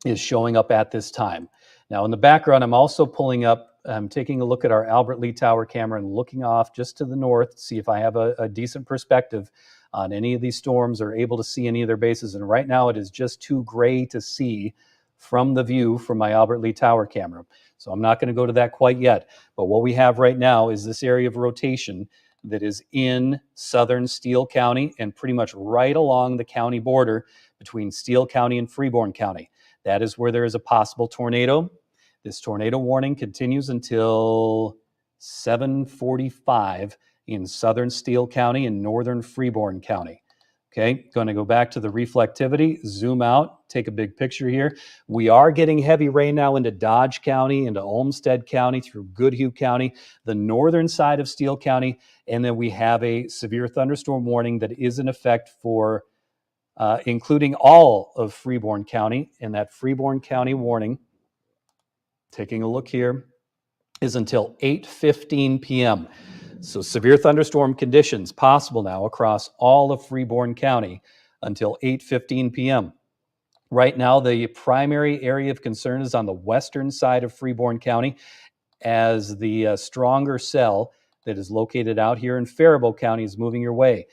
is showing up at this time. Now, in the background, I'm taking a look at our Albert Lee Tower camera and looking off just to the north to see if I have a decent perspective on any of these storms or able to see any of their bases. And right now, it is just too gray to see from the view from my Albert Lee Tower camera. So I'm not going to go to that quite yet. But what we have right now is this area of rotation that is in southern Steele County and pretty much right along the county border between Steele County and Freeborn County. That is where there is a possible tornado. This tornado warning continues until 7:45 in southern Steele County and northern Freeborn County. Okay, going to go back to the reflectivity, zoom out, take a big picture here. We are getting heavy rain now into Dodge County, into Olmsted County, through Goodhue County, the northern side of Steele County, and then we have a severe thunderstorm warning that is in effect for including all of Freeborn County. And that Freeborn County warning, taking a look here, is until 8:15 p.m. So severe thunderstorm conditions possible now across all of Freeborn County until 8:15 p.m. Right now, the primary area of concern is on the western side of Freeborn County, as the stronger cell that is located out here in Faribault County is moving your way.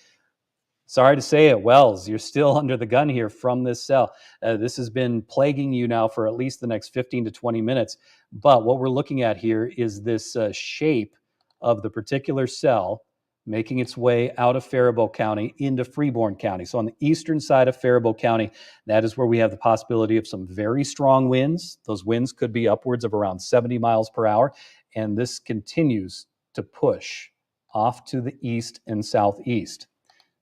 Sorry to say it, Wells, you're still under the gun here from this cell. This has been plaguing you now for at least the next 15 to 20 minutes. But what we're looking at here is this shape of the particular cell making its way out of Faribault County into Freeborn County. So on the eastern side of Faribault County, that is where we have the possibility of some very strong winds. Those winds could be upwards of around 70 miles per hour. And this continues to push off to the east and southeast.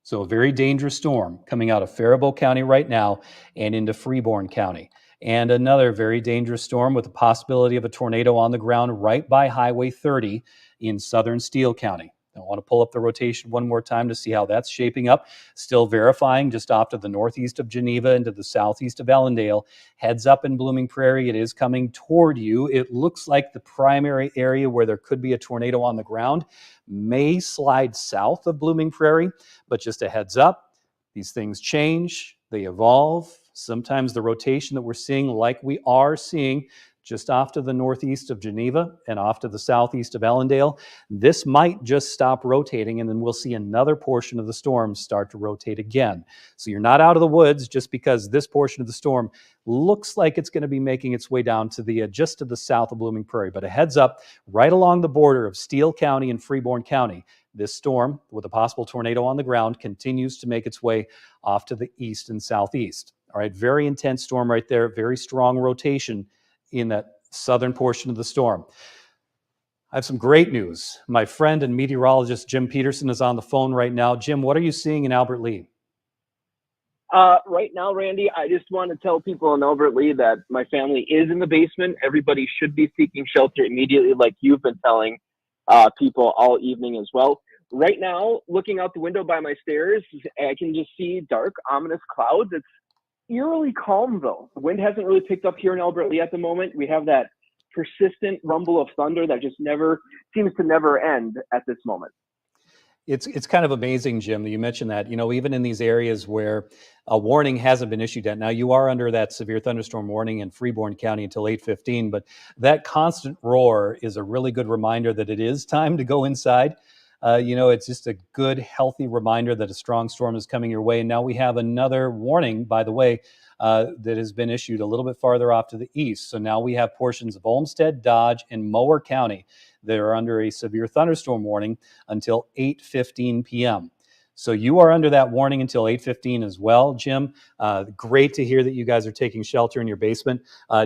So a very dangerous storm coming out of Faribault County right now and into Freeborn County. And another very dangerous storm with the possibility of a tornado on the ground right by Highway 30 in southern Steele County. I want to pull up the rotation one more time to see how that's shaping up. Still verifying just off to the northeast of Geneva into the southeast of Allendale. Heads up in Blooming Prairie. It is coming toward you. It looks like the primary area where there could be a tornado on the ground may slide south of Blooming Prairie, but just a heads up, these things change, they evolve. Sometimes the rotation that we're seeing, like we are seeing just off to the northeast of Geneva and off to the southeast of Allendale, this might just stop rotating, and then we'll see another portion of the storm start to rotate again. So you're not out of the woods just because this portion of the storm looks like it's going to be making its way down to the just to the south of Blooming Prairie. But a heads up, right along the border of Steele County and Freeborn County, this storm, with a possible tornado on the ground, continues to make its way off to the east and southeast. All right, very intense storm right there, very strong rotation in that southern portion of the storm. I have some great news. My friend and meteorologist Jim Peterson is on the phone right now. Jim, what are you seeing in Albert Lee? Right now, Randy, I just want to tell people in Albert Lee that my family is in the basement. Everybody should be seeking shelter immediately, like you've been telling people all evening as well. Right now, looking out the window by my stairs, I can just see dark, ominous clouds. It's eerily calm, though. The wind hasn't really picked up here in Albert Lee at the moment. We have that persistent rumble of thunder that just seems to never end at this moment. It's kind of amazing, Jim, that you mentioned that. Even in these areas where a warning hasn't been issued yet. Now, you are under that severe thunderstorm warning in Freeborn County until 8:15, but that constant roar is a really good reminder that it is time to go inside. It's just a good, healthy reminder that a strong storm is coming your way. And now we have another warning, by the way, that has been issued a little bit farther off to the east. So now we have portions of Olmsted, Dodge, and Mower County that are under a severe thunderstorm warning until 8:15 p.m. So you are under that warning until 8:15 as well, Jim. Great to hear that you guys are taking shelter in your basement.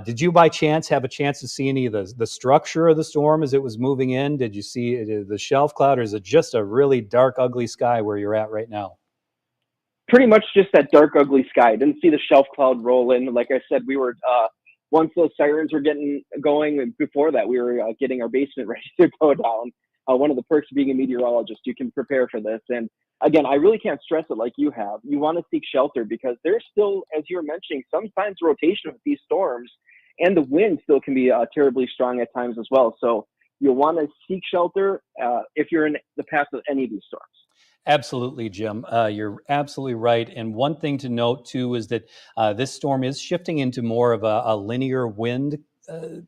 Did you by chance have a chance to see any of the structure of the storm as it was moving in? Did you see the shelf cloud, or is it just a really dark, ugly sky where you're at right now? Pretty much just that dark, ugly sky. Didn't see the shelf cloud roll in. Like I said, we were, once those sirens were getting going, before that, we were getting our basement ready to go down. one of the perks of being a meteorologist. You can prepare for this. And again, I really can't stress it like you have. You want to seek shelter because there's still, as you were mentioning, sometimes rotation with these storms, and the wind still can be terribly strong at times as well. So you'll want to seek shelter if you're in the path of any of these storms. Absolutely, Jim. You're absolutely right. And one thing to note too is that this storm is shifting into more of a linear wind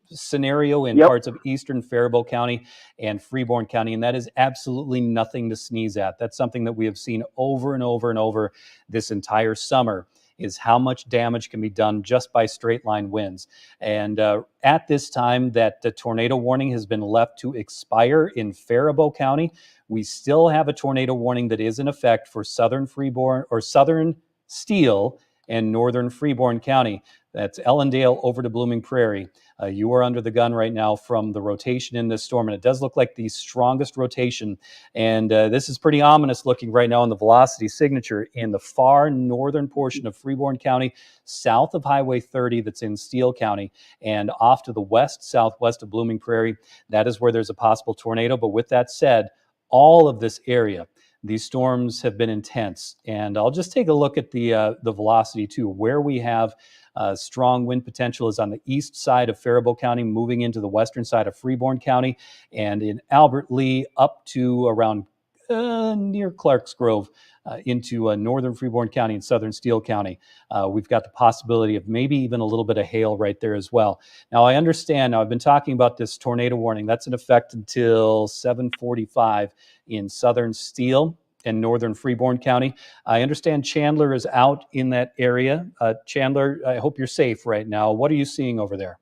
scenario in Yep. parts of eastern Faribault County and Freeborn County, and that is absolutely nothing to sneeze at. That's something that we have seen over and over and over this entire summer, is how much damage can be done just by straight line winds. And at this time that the tornado warning has been left to expire in Faribault County, we still have a tornado warning that is in effect for southern Freeborn or southern Steele and northern Freeborn County. That's Ellendale over to Blooming Prairie. You are under the gun right now from the rotation in this storm, and it does look like the strongest rotation. And this is pretty ominous looking right now in the velocity signature in the far northern portion of Freeborn County, south of Highway 30 that's in Steele County, and off to the west, southwest of Blooming Prairie. That is where there's a possible tornado. But with that said, all of this area, these storms have been intense. And I'll just take a look at the velocity too. Where we have strong wind potential is on the east side of Faribault County, moving into the western side of Freeborn County, and in Albert Lee up to around near Clark's Grove into northern Freeborn County and southern Steele County. We've got the possibility of maybe even a little bit of hail right there as well. Now, I understand, now I've been talking about this tornado warning. That's in effect until 7:45 in southern Steele and northern Freeborn County. I understand Chandler is out in that area. Chandler, I hope you're safe right now. What are you seeing over there?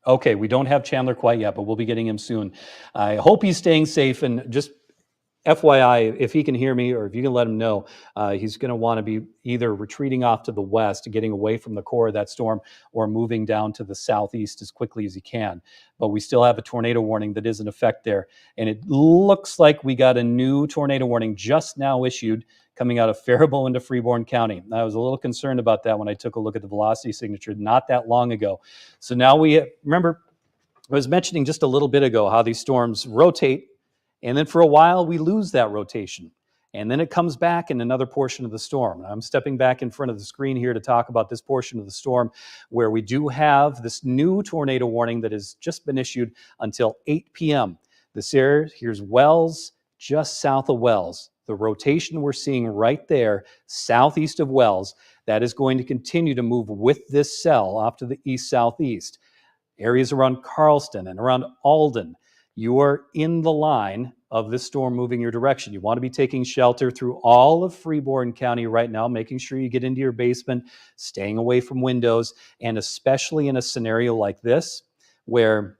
Okay, we don't have Chandler quite yet, but we'll be getting him soon. I hope he's staying safe, and just FYI, if he can hear me or if you can let him know, he's going to want to be either retreating off to the west, getting away from the core of that storm, or moving down to the southeast as quickly as he can. But we still have a tornado warning that is in effect there. And it looks like we got a new tornado warning just now issued coming out of Faribault into Freeborn County. I was a little concerned about that when I took a look at the velocity signature not that long ago. So now remember, I was mentioning just a little bit ago how these storms rotate, and then for a while we lose that rotation. And then it comes back in another portion of the storm. I'm stepping back in front of the screen here to talk about this portion of the storm where we do have this new tornado warning that has just been issued until 8 p.m. This area, here's Wells, just south of Wells. The rotation we're seeing right there, southeast of Wells, that is going to continue to move with this cell off to the east-southeast. Areas around Carlston and around Alden, you are in the line of this storm moving your direction. You want to be taking shelter through all of Freeborn County right now, making sure you get into your basement, staying away from windows, and especially in a scenario like this where,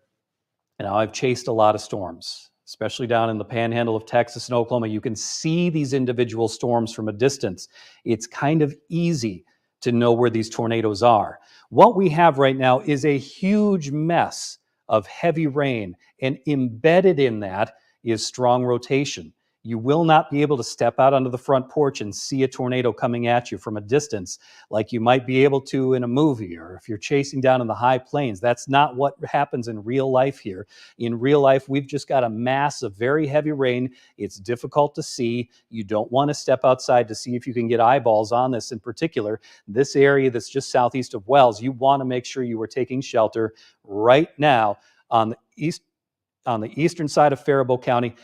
I've chased a lot of storms, especially down in the panhandle of Texas and Oklahoma. You can see these individual storms from a distance. It's kind of easy to know where these tornadoes are. What we have right now is a huge mess of heavy rain, and embedded in that is strong rotation. You will not be able to step out onto the front porch and see a tornado coming at you from a distance like you might be able to in a movie or if you're chasing down in the high plains. That's not what happens in real life here. In real life, we've just got a mass of very heavy rain. It's difficult to see. You don't want to step outside to see if you can get eyeballs on this in particular. This area that's just southeast of Wells, you want to make sure you are taking shelter right now on the eastern side of Faribault County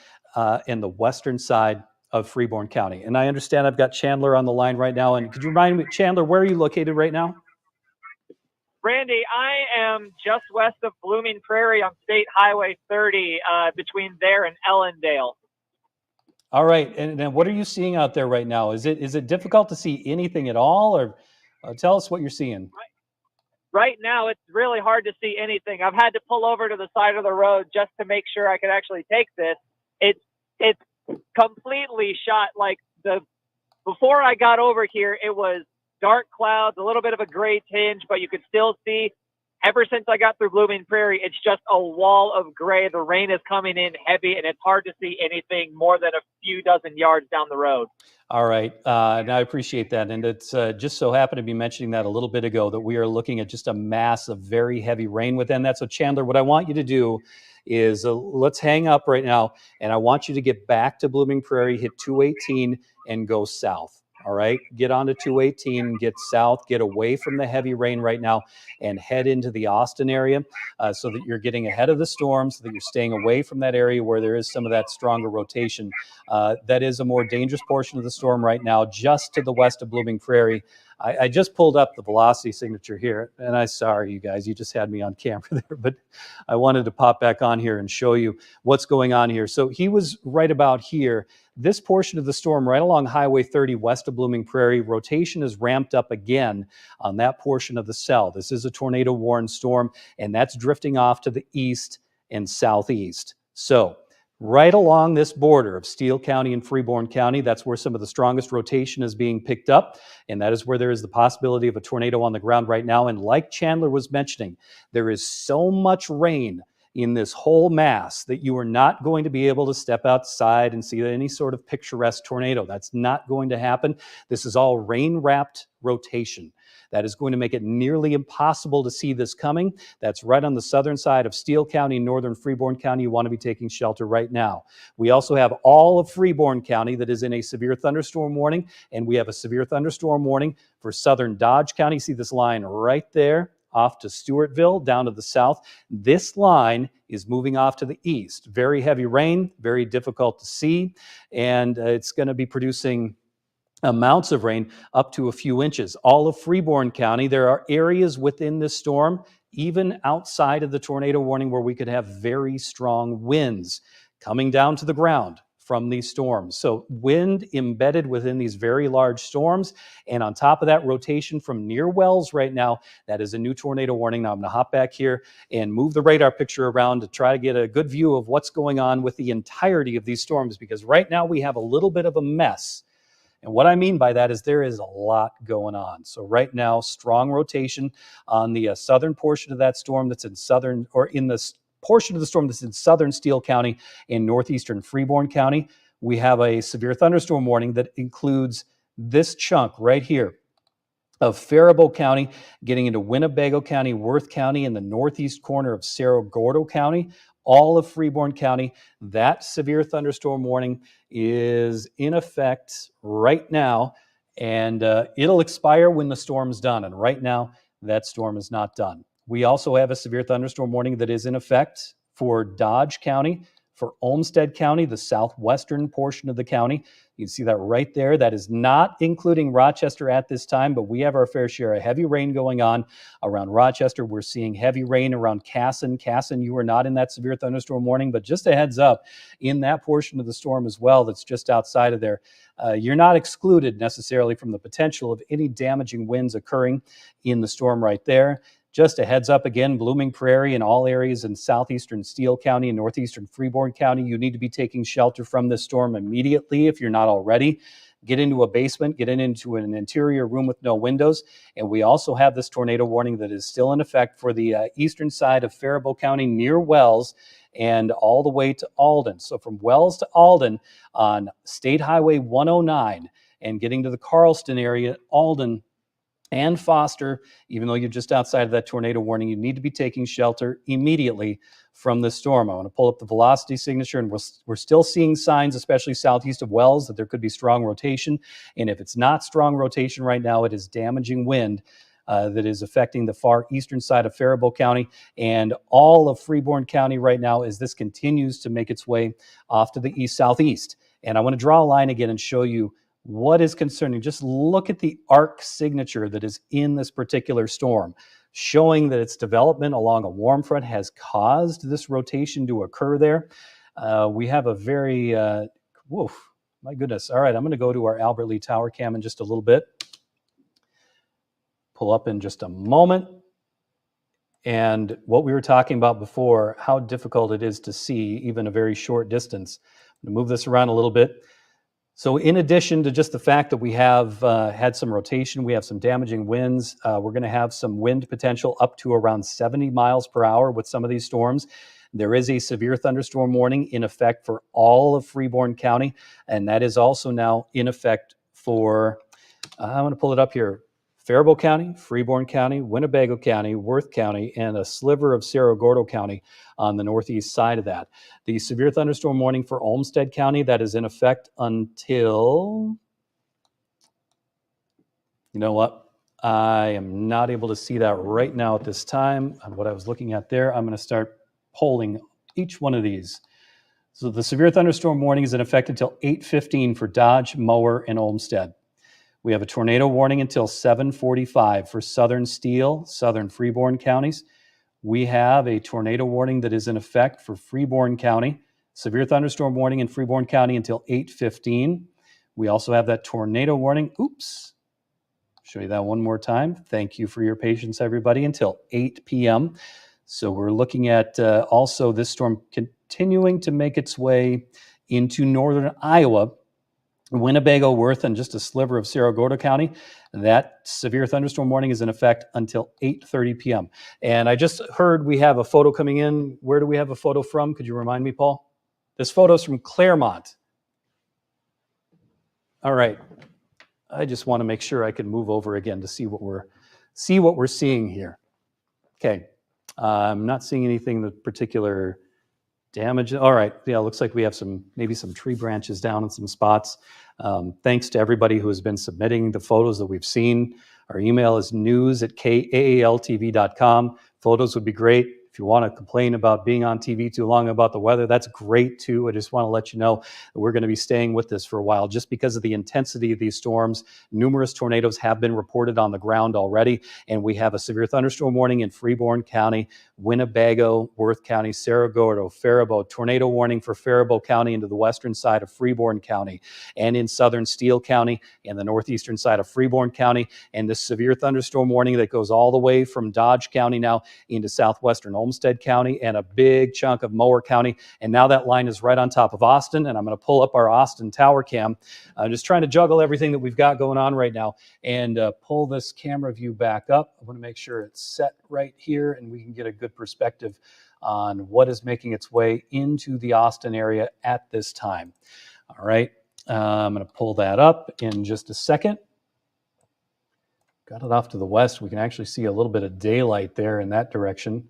and the western side of Freeborn County. And I understand I've got Chandler on the line right now. And could you remind me, Chandler, where are you located right now? Randy, I am just west of Blooming Prairie on State Highway 30, between there and Ellendale. All right. And then what are you seeing out there right now? Is it difficult to see anything at all? Or tell us what you're seeing. Right now, it's really hard to see anything. I've had to pull over to the side of the road just to make sure I could actually take this. It's completely shot. Like before I got over here, it was dark clouds, a little bit of a gray tinge, but you could still see ever since I got through Blooming Prairie, it's just a wall of gray. The rain is coming in heavy, and it's hard to see anything more than a few dozen yards down the road. All right. And I appreciate that. And it's just so happened to be mentioning that a little bit ago that we are looking at just a mass of very heavy rain within that. So, Chandler, what I want you to do is let's hang up right now. And I want you to get back to Blooming Prairie, hit 218, and go south. All right. Get onto 218, get south, get away from the heavy rain right now, and head into the Austin area so that you're getting ahead of the storm, so that you're staying away from that area where there is some of that stronger rotation. That is a more dangerous portion of the storm right now, just to the west of Blooming Prairie. I just pulled up the velocity signature here, and I'm sorry, you guys, you just had me on camera there, but I wanted to pop back on here and show you what's going on here. So he was right about here. This portion of the storm right along Highway 30 west of Blooming Prairie, rotation is ramped up again on that portion of the cell. This is a tornado-warned storm, and that's drifting off to the east and southeast. So right along this border of Steele County and Freeborn County, that's where some of the strongest rotation is being picked up, and that is where there is the possibility of a tornado on the ground right now. And like Chandler was mentioning, there is so much rain in this whole mass that you are not going to be able to step outside and see any sort of picturesque tornado. That's not going to happen. This is all rain-wrapped rotation. That is going to make it nearly impossible to see this coming. That's right on the southern side of Steele County, northern Freeborn County. You want to be taking shelter right now. We also have all of Freeborn County that is in a severe thunderstorm warning, and we have a severe thunderstorm warning for southern Dodge County. See this line right there? Off to Stewartville, down to the south. This line is moving off to the east. Very heavy rain, very difficult to see, and it's going to be producing amounts of rain up to a few inches. All of Freeborn County, there are areas within this storm, even outside of the tornado warning, where we could have very strong winds coming down to the ground from these storms. So wind embedded within these very large storms. And on top of that, rotation from near Wells right now, that is a new tornado warning. Now I'm going to hop back here and move the radar picture around to try to get a good view of what's going on with the entirety of these storms, because right now we have a little bit of a mess. And what I mean by that is there is a lot going on. So right now, strong rotation on the southern portion of that storm that's in southern, or in the portion of the storm that's in southern Steele County and northeastern Freeborn County. We have a severe thunderstorm warning that includes this chunk right here of Faribault County, getting into Winnebago County, Worth County, and the northeast corner of Cerro Gordo County, all of Freeborn County. That severe thunderstorm warning is in effect right now, and it'll expire when the storm's done. And right now, that storm is not done. We also have a severe thunderstorm warning that is in effect for Dodge County, for Olmsted County, the southwestern portion of the county. You can see that right there. That is not including Rochester at this time, but we have our fair share of heavy rain going on around Rochester. We're seeing heavy rain around Casson. Casson, you are not in that severe thunderstorm warning, but just a heads up, in that portion of the storm as well that's just outside of there, you're not excluded necessarily from the potential of any damaging winds occurring in the storm right there. Just a heads up again, Blooming Prairie and all areas in southeastern Steele County and northeastern Freeborn County, you need to be taking shelter from this storm immediately if you're not already. Get into a basement, get into an interior room with no windows. And we also have this tornado warning that is still in effect for the eastern side of Faribault County near Wells and all the way to Alden. So from Wells to Alden on State Highway 109 and getting to the Carlston area, Alden, and Foster, even though you're just outside of that tornado warning, you need to be taking shelter immediately from this storm. I want to pull up the velocity signature, and we're still seeing signs, especially southeast of Wells, that there could be strong rotation. And if it's not strong rotation right now, it is damaging wind that is affecting the far eastern side of Faribault County and all of Freeborn County right now as this continues to make its way off to the east-southeast. And I want to draw a line again and show you what is concerning. Just look at the arc signature that is in this particular storm, showing that its development along a warm front has caused this rotation to occur there. We have a very, my goodness. All right, I'm going to go to our Albert Lee Tower cam in just a little bit. Pull up in just a moment. And what we were talking about before, how difficult it is to see even a very short distance. I'm going to move this around a little bit. So in addition to just the fact that we have had some rotation, we have some damaging winds, we're going to have some wind potential up to around 70 miles per hour with some of these storms. There is a severe thunderstorm warning in effect for all of Freeborn County, and that is also now in effect for, I'm going to pull it up here, Faribault County, Freeborn County, Winnebago County, Worth County, and a sliver of Cerro Gordo County on the northeast side of that. The severe thunderstorm warning for Olmsted County, that is in effect until, you know what? I am not able to see that right now at this time. What I was looking at there, I'm going to start polling each one of these. So the severe thunderstorm warning is in effect until 8:15 for Dodge, Mower, and Olmsted. We have a tornado warning until 7:45 for southern Steele, southern Freeborn counties. We have a tornado warning that is in effect for Freeborn County. Severe thunderstorm warning in Freeborn County until 8:15. We also have that tornado warning. Oops. Show you that one more time. Thank you for your patience, everybody, until 8 p.m. So we're looking at also this storm continuing to make its way into northern Iowa, Winnebago, Worth, and just a sliver of Cerro Gordo County. That severe thunderstorm warning is in effect until 8:30 p.m. And I just heard we have a photo coming in. Where do we have a photo from? Could you remind me, Paul? This photo is from Claremont. All right. I just want to make sure I can move over again to see what we're seeing here. Okay. I'm not seeing anything that particular damage. All right. Yeah, looks like we have maybe some tree branches down in some spots. Thanks to everybody who has been submitting the photos that we've seen. Our email is news@kaaltv.com. Photos would be great. If you want to complain about being on TV too long about the weather, that's great too. I just want to let you know that we're going to be staying with this for a while just because of the intensity of these storms. Numerous tornadoes have been reported on the ground already, and we have a severe thunderstorm warning in Freeborn County, Winnebago, Worth County, Cerro Gordo, Faribault, tornado warning for Faribault County into the western side of Freeborn County, and in southern Steele County and the northeastern side of Freeborn County, and this severe thunderstorm warning that goes all the way from Dodge County now into southwestern Olmsted County and a big chunk of Mower County. And now that line is right on top of Austin, and I'm going to pull up our Austin tower cam. I'm just trying to juggle everything that we've got going on right now and pull this camera view back up. I want to make sure it's set right here and we can get a good perspective on what is making its way into the Austin area at this time. All right, I'm going to pull that up in just a second. Got it off to the west. We can actually see a little bit of daylight there in that direction.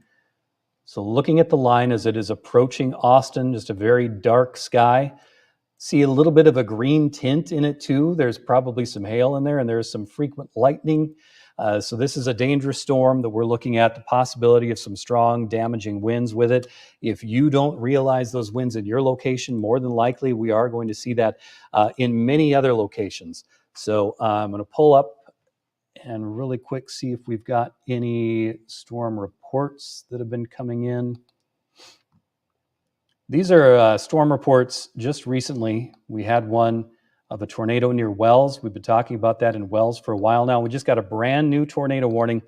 So looking at the line as it is approaching Austin, just a very dark sky. See a little bit of a green tint in it too. There's probably some hail in there and there's some frequent lightning. So this is a dangerous storm that we're looking at, the possibility of some strong damaging winds with it. If you don't realize those winds in your location, more than likely we are going to see that in many other locations. So I'm going to pull up and really quick see if we've got any storm reports that have been coming in. These are storm reports just recently. We had one of a tornado near Wells. We've been talking about that in Wells for a while now. We just got a brand new tornado warning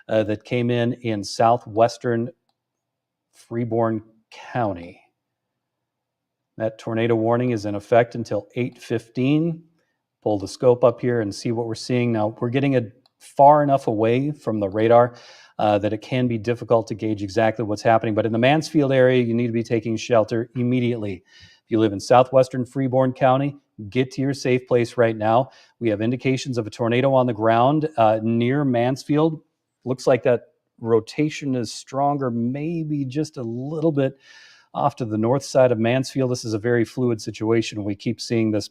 that came in southwestern Freeborn County. That tornado warning is in effect until 8:15. Pull the scope up here and see what we're seeing. Now, we're getting far enough away from the radar that it can be difficult to gauge exactly what's happening. But in the Mansfield area, you need to be taking shelter immediately. If you live in southwestern Freeborn County, get to your safe place right now. We have indications of a tornado on the ground near Mansfield. Looks like that rotation is stronger, maybe just a little bit off to the north side of Mansfield. This is a very fluid situation. We keep seeing this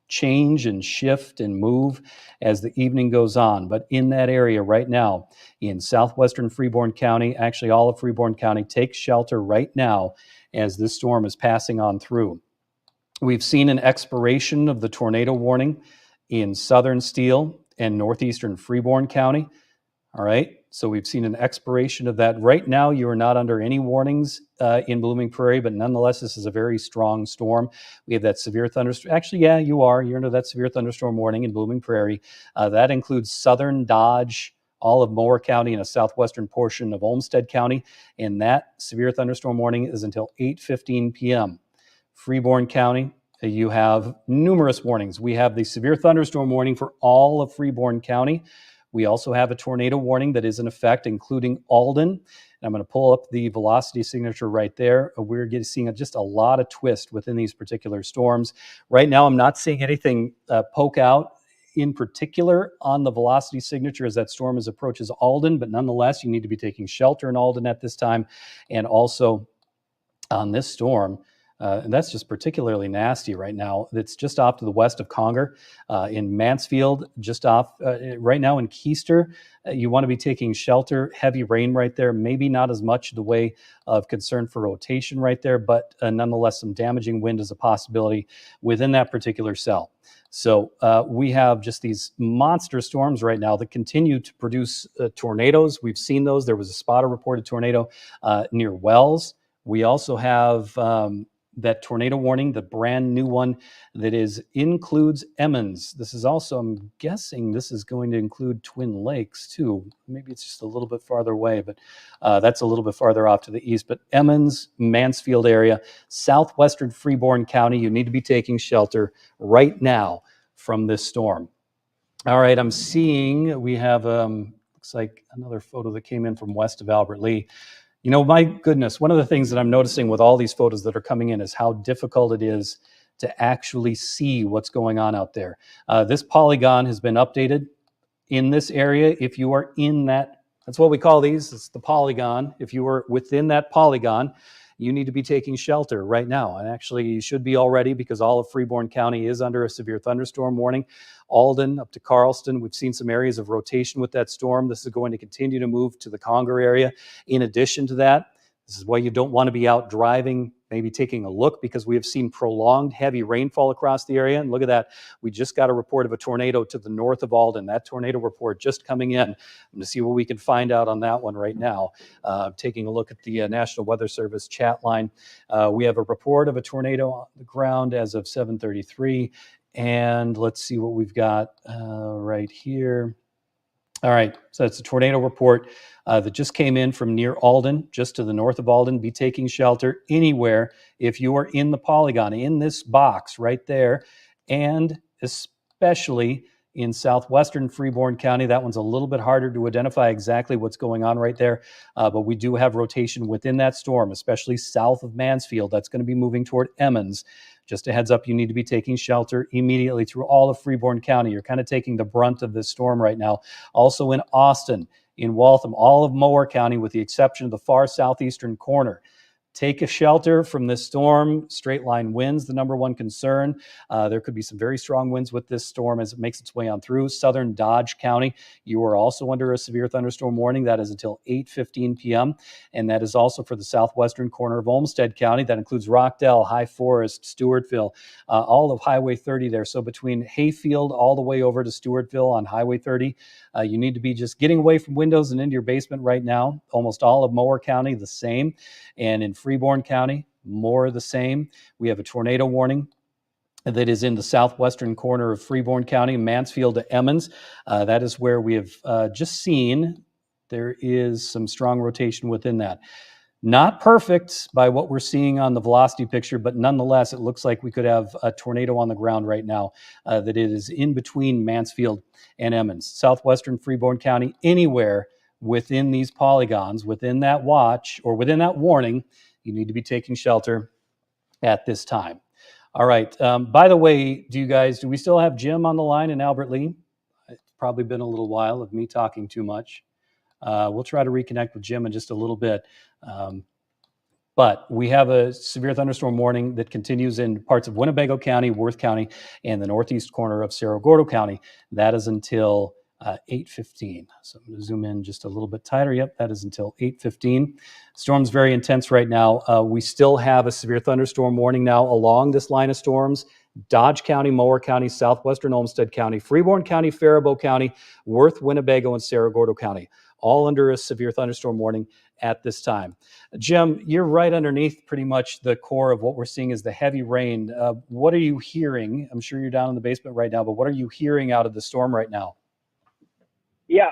change and shift and move as the evening goes on. But in that area right now, in southwestern Freeborn County, actually all of Freeborn County, take shelter right now as this storm is passing on through. We've seen an expiration of the tornado warning in southern Steele and northeastern Freeborn County. All right, so we've seen an expiration of that. Right now, you are not under any warnings in Blooming Prairie, but nonetheless, this is a very strong storm. We have that severe thunderstorm. Actually, yeah, you are. You're under that severe thunderstorm warning in Blooming Prairie. That includes southern Dodge, all of Mower County, and a southwestern portion of Olmsted County. And that severe thunderstorm warning is until 8:15 p.m. Freeborn County, You have numerous warnings. We have the severe thunderstorm warning for all of Freeborn County. We also have a tornado warning that is in effect, including Alden. And I'm going to pull up the velocity signature right there. We're seeing just a lot of twist within these particular storms. Right now, I'm not seeing anything poke out in particular on the velocity signature as that storm approaches Alden, but nonetheless, you need to be taking shelter in Alden at this time. And also on this storm, and that's just particularly nasty right now. It's just off to the west of Conger, in Mansfield, just off right now in Keister. You want to be taking shelter. Heavy rain right there. Maybe not as much the way of concern for rotation right there, but nonetheless, some damaging wind is a possibility within that particular cell. So we have just these monster storms right now that continue to produce tornadoes. We've seen those. There was a spotter reported tornado near Wells. We also have that tornado warning, the brand new one that includes Emmons. This is also, I'm guessing this is going to include Twin Lakes too. Maybe it's just a little bit farther away, but that's a little bit farther off to the east. But Emmons, Mansfield area, southwestern Freeborn County, you need to be taking shelter right now from this storm. All right, I'm seeing we have, looks like another photo that came in from west of Albert Lee. You know, my goodness, one of the things that I'm noticing with all these photos that are coming in is how difficult it is to actually see what's going on out there. This polygon has been updated in this area. If you are in that, that's what we call these, it's the polygon. If you are within that polygon, you need to be taking shelter right now. And actually, you should be already, because all of Freeborn County is under a severe thunderstorm warning. Alden up to Carlston, we've seen some areas of rotation with that storm. This is going to continue to move to the Conger area. In addition to that, this is why you don't want to be out driving, maybe taking a look, because we have seen prolonged heavy rainfall across the area. And look at that. We just got a report of a tornado to the north of Alden. That tornado report just coming in. I'm going to see what we can find out on that one right now. Taking a look at the National Weather Service chat line. We have a report of a tornado on the ground as of 7:33. And let's see what we've got right here. All right, so it's a tornado report that just came in from near Alden, just to the north of Alden. Be taking shelter anywhere if you are in the polygon, in this box right there, and especially in southwestern Freeborn County. That one's a little bit harder to identify exactly what's going on right there, but we do have rotation within that storm, especially south of Mansfield. That's going to be moving toward Emmons. Just a heads up, you need to be taking shelter immediately through all of Freeborn County. You're kind of taking the brunt of this storm right now. Also in Austin, in Waltham, all of Mower County, with the exception of the far southeastern corner. Take a shelter from this storm. Straight line winds, the number one concern. There could be some very strong winds with this storm as it makes its way on through. Southern Dodge County, you are also under a severe thunderstorm warning. That is until 8:15 p.m. And that is also for the southwestern corner of Olmsted County. That includes Rockdale, High Forest, Stewartville, all of Highway 30 there. So between Hayfield all the way over to Stewartville on Highway 30, you need to be just getting away from windows and into your basement right now. Almost all of Mower County, the same. And in Freeborn County, more of the same. We have a tornado warning that is in the southwestern corner of Freeborn County, Mansfield to Emmons. That is where we have just seen there is some strong rotation within that. Not perfect by what we're seeing on the velocity picture, but nonetheless, it looks like we could have a tornado on the ground right now that it is in between Mansfield and Emmons. Southwestern Freeborn County, anywhere within these polygons, within that watch or within that warning, you need to be taking shelter at this time. All right. By the way, do we still have Jim on the line in Albert Lee? It's probably been a little while of me talking too much. We'll try to reconnect with Jim in just a little bit. But we have a severe thunderstorm warning that continues in parts of Winnebago County, Worth County, and the northeast corner of Cerro Gordo County. That is until 8:15. So I'm going to zoom in just a little bit tighter. Yep, that is until 8:15. Storm's very intense right now. We still have a severe thunderstorm warning now along this line of storms. Dodge County, Mower County, southwestern Olmsted County, Freeborn County, Faribault County, Worth, Winnebago, and Cerro Gordo County, all under a severe thunderstorm warning at this time. Jim, you're right underneath pretty much the core of what we're seeing is the heavy rain. What are you hearing? I'm sure you're down in the basement right now, but what are you hearing out of the storm right now? Yeah,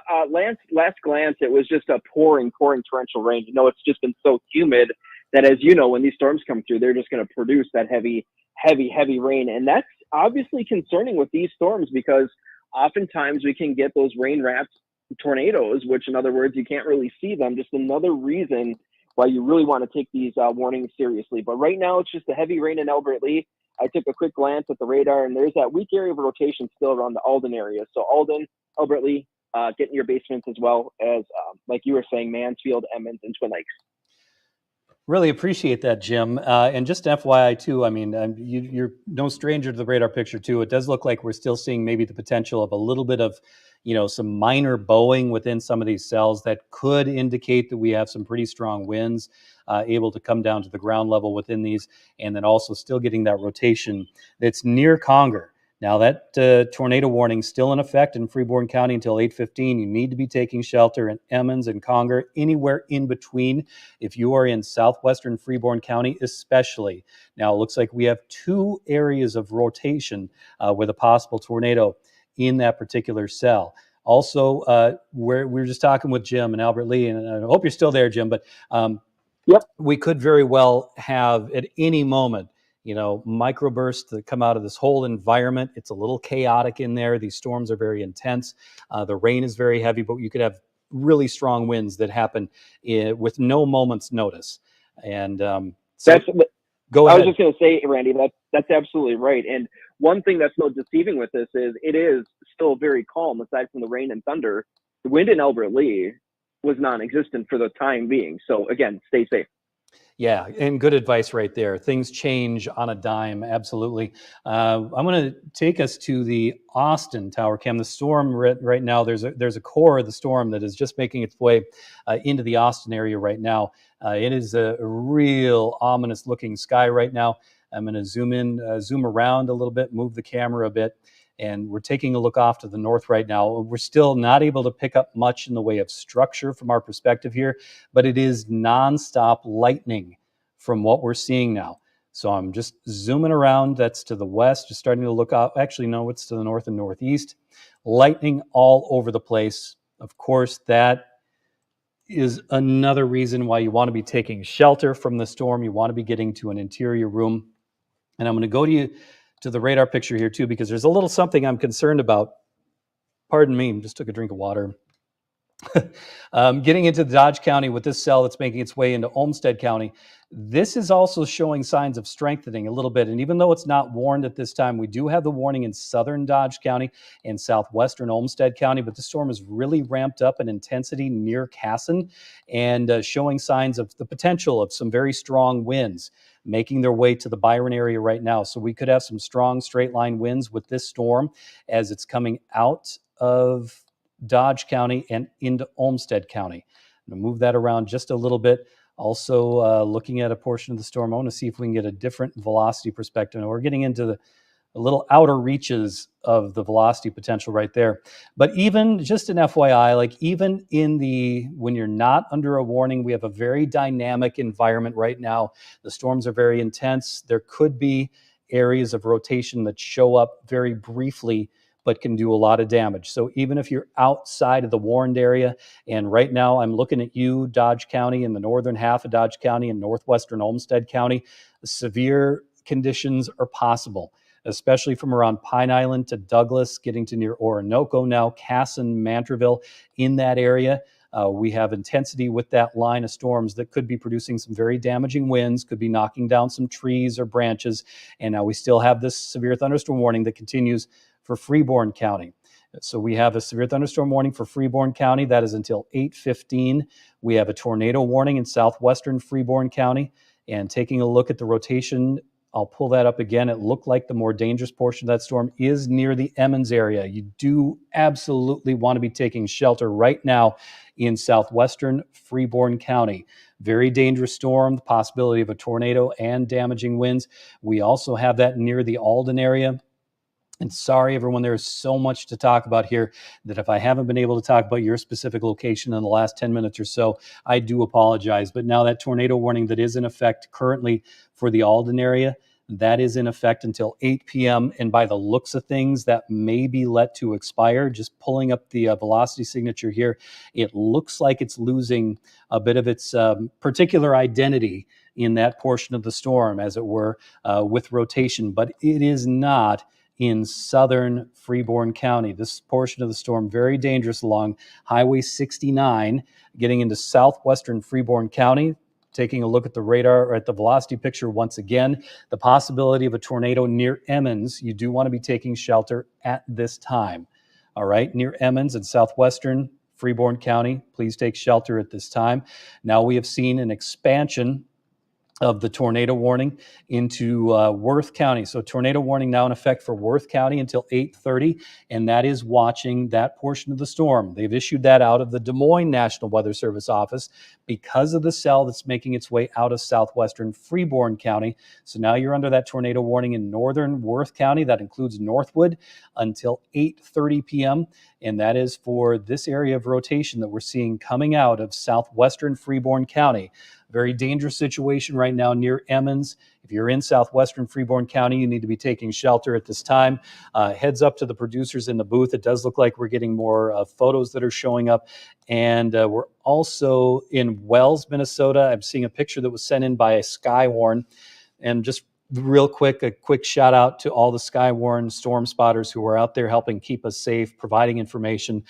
last glance, it was just a pouring torrential rain. You know, it's just been so humid that, as you know, when these storms come through, they're just going to produce that heavy heavy rain. And that's obviously concerning with these storms, because oftentimes we can get those rain wrapped tornadoes, which in other words, you can't really see them. Just another reason why you really want to take these warnings seriously. But right now it's just a heavy rain in Albert Lee. I took a quick glance at the radar, and there's that weak area of rotation still around the Alden area. So Alden, Albert Lee, get in your basements, as well as, like you were saying, Mansfield, Emmons, and Twin Lakes. Really appreciate that, Jim. And just FYI too, I mean, you're no stranger to the radar picture too. It does look like we're still seeing maybe the potential of a little bit of, some minor bowing within some of these cells that could indicate that we have some pretty strong winds able to come down to the ground level within these, and then also still getting that rotation that's near Conger. Now that tornado warning still in effect in Freeborn County until 8:15. You need to be taking shelter in Emmons and Conger, anywhere in between. If you are in southwestern Freeborn County, especially. Now it looks like we have 2 areas of rotation with a possible tornado in that particular cell. Also, we were just talking with Jim and Albert Lee, and I hope you're still there, Jim. But Yep. we could very well have at any moment, microbursts that come out of this whole environment. It's a little chaotic in there. These storms are very intense. The rain is very heavy, but you could have really strong winds that happen with no moment's notice. And so go ahead. I was just going to say, Randy, that's absolutely right. And one thing that's so deceiving with this is it is still very calm. Aside from the rain and thunder, the wind in Albert Lee was non-existent for the time being. So again, stay safe. Yeah, and good advice right there. Things change on a dime, absolutely. I'm going to take us to the Austin tower cam. The storm right now, there's a core of the storm that is just making its way into the Austin area right now. It is a real ominous looking sky right now. I'm going to zoom around a little bit, move the camera a bit. And we're taking a look off to the north right now. We're still not able to pick up much in the way of structure from our perspective here, but it is nonstop lightning from what we're seeing now. So I'm just zooming around. That's to the west, just starting to look out. Actually, no, it's to the north and northeast. Lightning all over the place. Of course, that is another reason why you want to be taking shelter from the storm. You want to be getting to an interior room. And I'm going to go to the radar picture here too, because there's a little something I'm concerned about. Pardon me, just took a drink of water. Getting into Dodge County with this cell that's making its way into Olmsted County. This is also showing signs of strengthening a little bit. And even though it's not warned at this time, we do have the warning in southern Dodge County and southwestern Olmsted County. But the storm is really ramped up in intensity near Casson and showing signs of the potential of some very strong winds making their way to the Byron area right now. So we could have some strong straight line winds with this storm as it's coming out of Dodge County and into Olmsted County. I'm going to move that around just a little bit. Also looking at a portion of the storm, I want to see if we can get a different velocity perspective. Now we're getting into the little outer reaches of the velocity potential right there. But even just an FYI, like even when you're not under a warning, we have a very dynamic environment right now. The storms are very intense. There could be areas of rotation that show up very briefly but can do a lot of damage. So even if you're outside of the warned area, and right now I'm looking at you, Dodge County, in the northern half of Dodge County and northwestern Olmsted County, severe conditions are possible, especially from around Pine Island to Douglas, getting to near Orinoco now, Casson, Mantreville, in that area. We have intensity with that line of storms that could be producing some very damaging winds, could be knocking down some trees or branches. And now we still have this severe thunderstorm warning that continues for Freeborn County. So we have a severe thunderstorm warning for Freeborn County. That is until 8:15. We have a tornado warning in southwestern Freeborn County. And taking a look at the rotation, I'll pull that up again. It looked like the more dangerous portion of that storm is near the Emmons area. You do absolutely want to be taking shelter right now in southwestern Freeborn County. Very dangerous storm, the possibility of a tornado and damaging winds. We also have that near the Alden area. And sorry, everyone, there is so much to talk about here that if I haven't been able to talk about your specific location in the last 10 minutes or so, I do apologize. But now that tornado warning that is in effect currently for the Alden area, that is in effect until 8 p.m. And by the looks of things, that may be let to expire. Just pulling up the velocity signature here, it looks like it's losing a bit of its particular identity in that portion of the storm, as it were, with rotation, but it is not in southern Freeborn County. This portion of the storm, very dangerous along Highway 69, getting into southwestern Freeborn County. Taking a look at the radar or at the velocity picture once again, the possibility of a tornado near Emmons. You do want to be taking shelter at this time. All right, near Emmons in southwestern Freeborn County, please take shelter at this time. Now we have seen an expansion of the tornado warning into Worth County. So tornado warning now in effect for Worth County until 8:30, and that is watching that portion of the storm. They've issued that out of the Des Moines National Weather Service office because of the cell that's making its way out of southwestern Freeborn County. So now you're under that tornado warning in northern Worth County. That includes Northwood until 8:30 p.m., and that is for this area of rotation that we're seeing coming out of southwestern Freeborn County. Very dangerous situation right now near Emmons. If you're in southwestern Freeborn County, you need to be taking shelter at this time. Heads up to the producers in the booth. It does look like we're getting more photos that are showing up. And we're also in Wells, Minnesota. I'm seeing a picture that was sent in by a Skywarn. And just real quick, a quick shout out to all the Skywarn storm spotters who are out there helping keep us safe, providing information.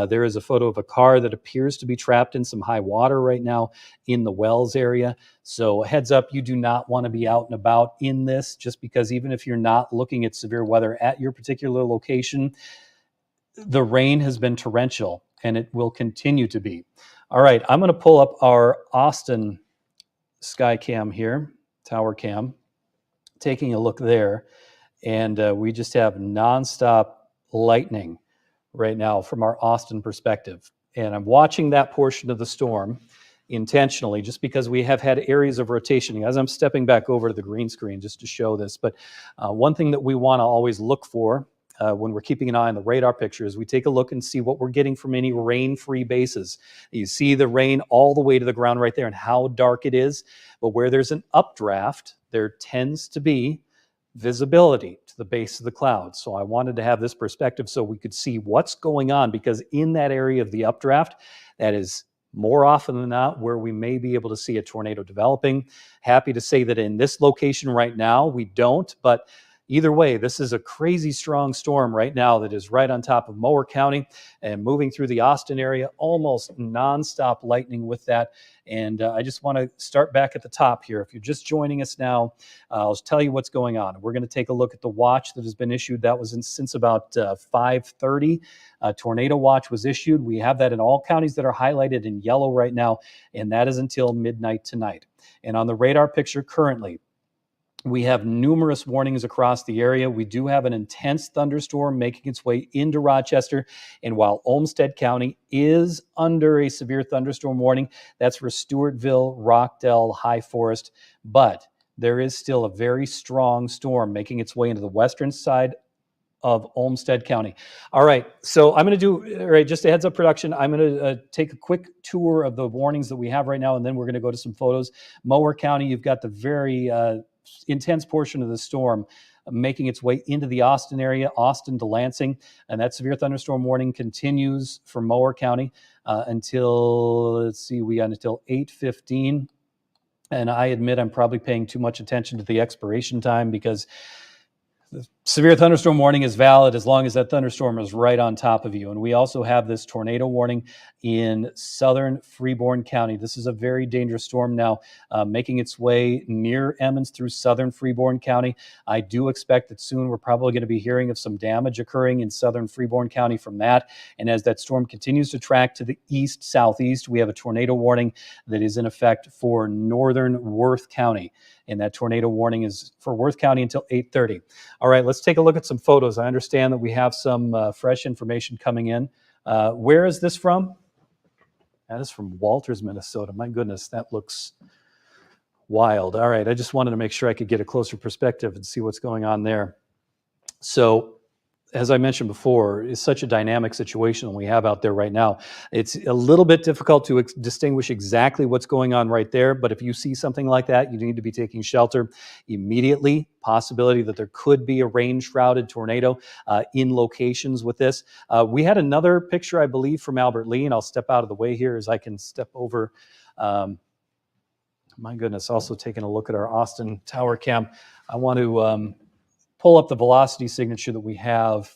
There is a photo of a car that appears to be trapped in some high water right now in the Wells area. So heads up, you do not want to be out and about in this, just because even if you're not looking at severe weather at your particular location, the rain has been torrential and it will continue to be. All right, I'm going to pull up our Austin sky cam here, tower cam. Taking a look there, and we just have nonstop lightning right now from our Austin perspective. And I'm watching that portion of the storm intentionally just because we have had areas of rotation. As I'm stepping back over to the green screen just to show this, but one thing that we want to always look for when we're keeping an eye on the radar picture is we take a look and see what we're getting from any rain-free bases. You see the rain all the way to the ground right there and how dark it is. But where there's an updraft, there tends to be visibility to the base of the cloud. So I wanted to have this perspective so we could see what's going on, because in that area of the updraft, that is more often than not where we may be able to see a tornado developing. Happy to say that in this location right now, we don't, but either way, this is a crazy strong storm right now that is right on top of Mower County and moving through the Austin area, almost nonstop lightning with that. And I just want to start back at the top here. If you're just joining us now, I'll tell you what's going on. We're going to take a look at the watch that has been issued. That was since about 5:30. Tornado watch was issued. We have that in all counties that are highlighted in yellow right now, and that is until midnight tonight. And on the radar picture currently, we have numerous warnings across the area. We do have an intense thunderstorm making its way into Rochester. And while Olmsted County is under a severe thunderstorm warning, that's for Stewartville, Rockdale, High Forest. But there is still a very strong storm making its way into the western side of Olmsted County. All right, so I'm going to do, all right, just a heads up production, I'm going to take a quick tour of the warnings that we have right now, and then we're going to go to some photos. Mower County, you've got the very intense portion of the storm making its way into the Austin area, Austin to Lansing, and that severe thunderstorm warning continues for Mower County until, let's see, we got until 8:15, and I admit I'm probably paying too much attention to the expiration time because the severe thunderstorm warning is valid as long as that thunderstorm is right on top of you. And we also have this tornado warning in southern Freeborn County. This is a very dangerous storm now, making its way near Emmons through southern Freeborn County. I do expect that soon we're probably going to be hearing of some damage occurring in southern Freeborn County from that. And as that storm continues to track to the east, southeast, we have a tornado warning that is in effect for northern Worth County. And that tornado warning is for Worth County until 8:30. All right, let's take a look at some photos. I understand that we have some fresh information coming in. Where is this from? That is from Walters, Minnesota. My goodness, that looks wild. All right, I just wanted to make sure I could get a closer perspective and see what's going on there. So, as I mentioned before, it's such a dynamic situation we have out there right now. It's a little bit difficult to distinguish exactly what's going on right there, but if you see something like that, you need to be taking shelter immediately. Possibility that there could be a rain-shrouded tornado in locations with this. We had another picture, I believe, from Albert Lee, and I'll step out of the way here as I can step over My goodness, also taking a look at our Austin tower cam. I want to pull up the velocity signature that we have